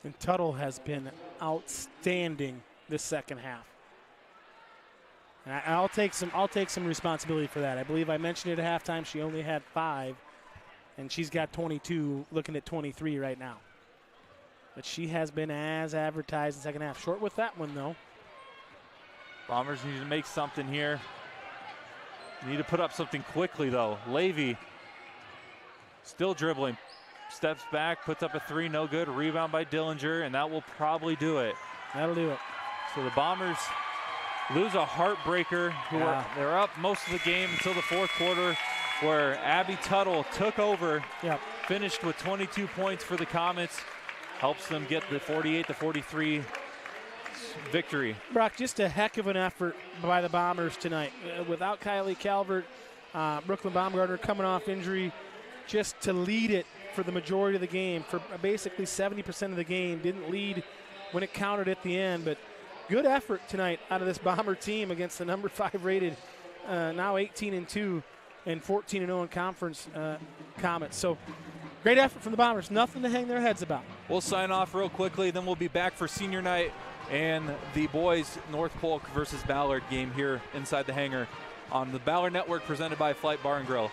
And Tuttle has been outstanding this second half. And I'll take some responsibility for that. I believe I mentioned it at halftime. She only had 5, and she's got 22, looking at 23 right now. But she has been as advertised in the second half. Short with that one, though. Bombers need to make something here. Need to put up something quickly, though. Levy still dribbling. Steps back, puts up a three, no good. Rebound by Dillinger, and that will probably do it. That'll do it. So the Bombers lose a heartbreaker. They're up most of the game until the fourth quarter, where Abby Tuttle took over, finished with 22 points for the Comets, helps them get the 48-43 victory. Brock, just a heck of an effort by the Bombers tonight. Without Kylie Calvert, Brooklyn Baumgartner coming off injury, just to lead it for the majority of the game, for basically 70% of the game. Didn't lead when it counted at the end, but good effort tonight out of this Bomber team against the number 5 rated, now 18-2 and 14-0 in conference Comets. So great effort from the Bombers. Nothing to hang their heads about. We'll sign off real quickly, then we'll be back for senior night and the boys North Polk versus Ballard game here inside the hangar on the Ballard Network, presented by Flight Bar and Grill.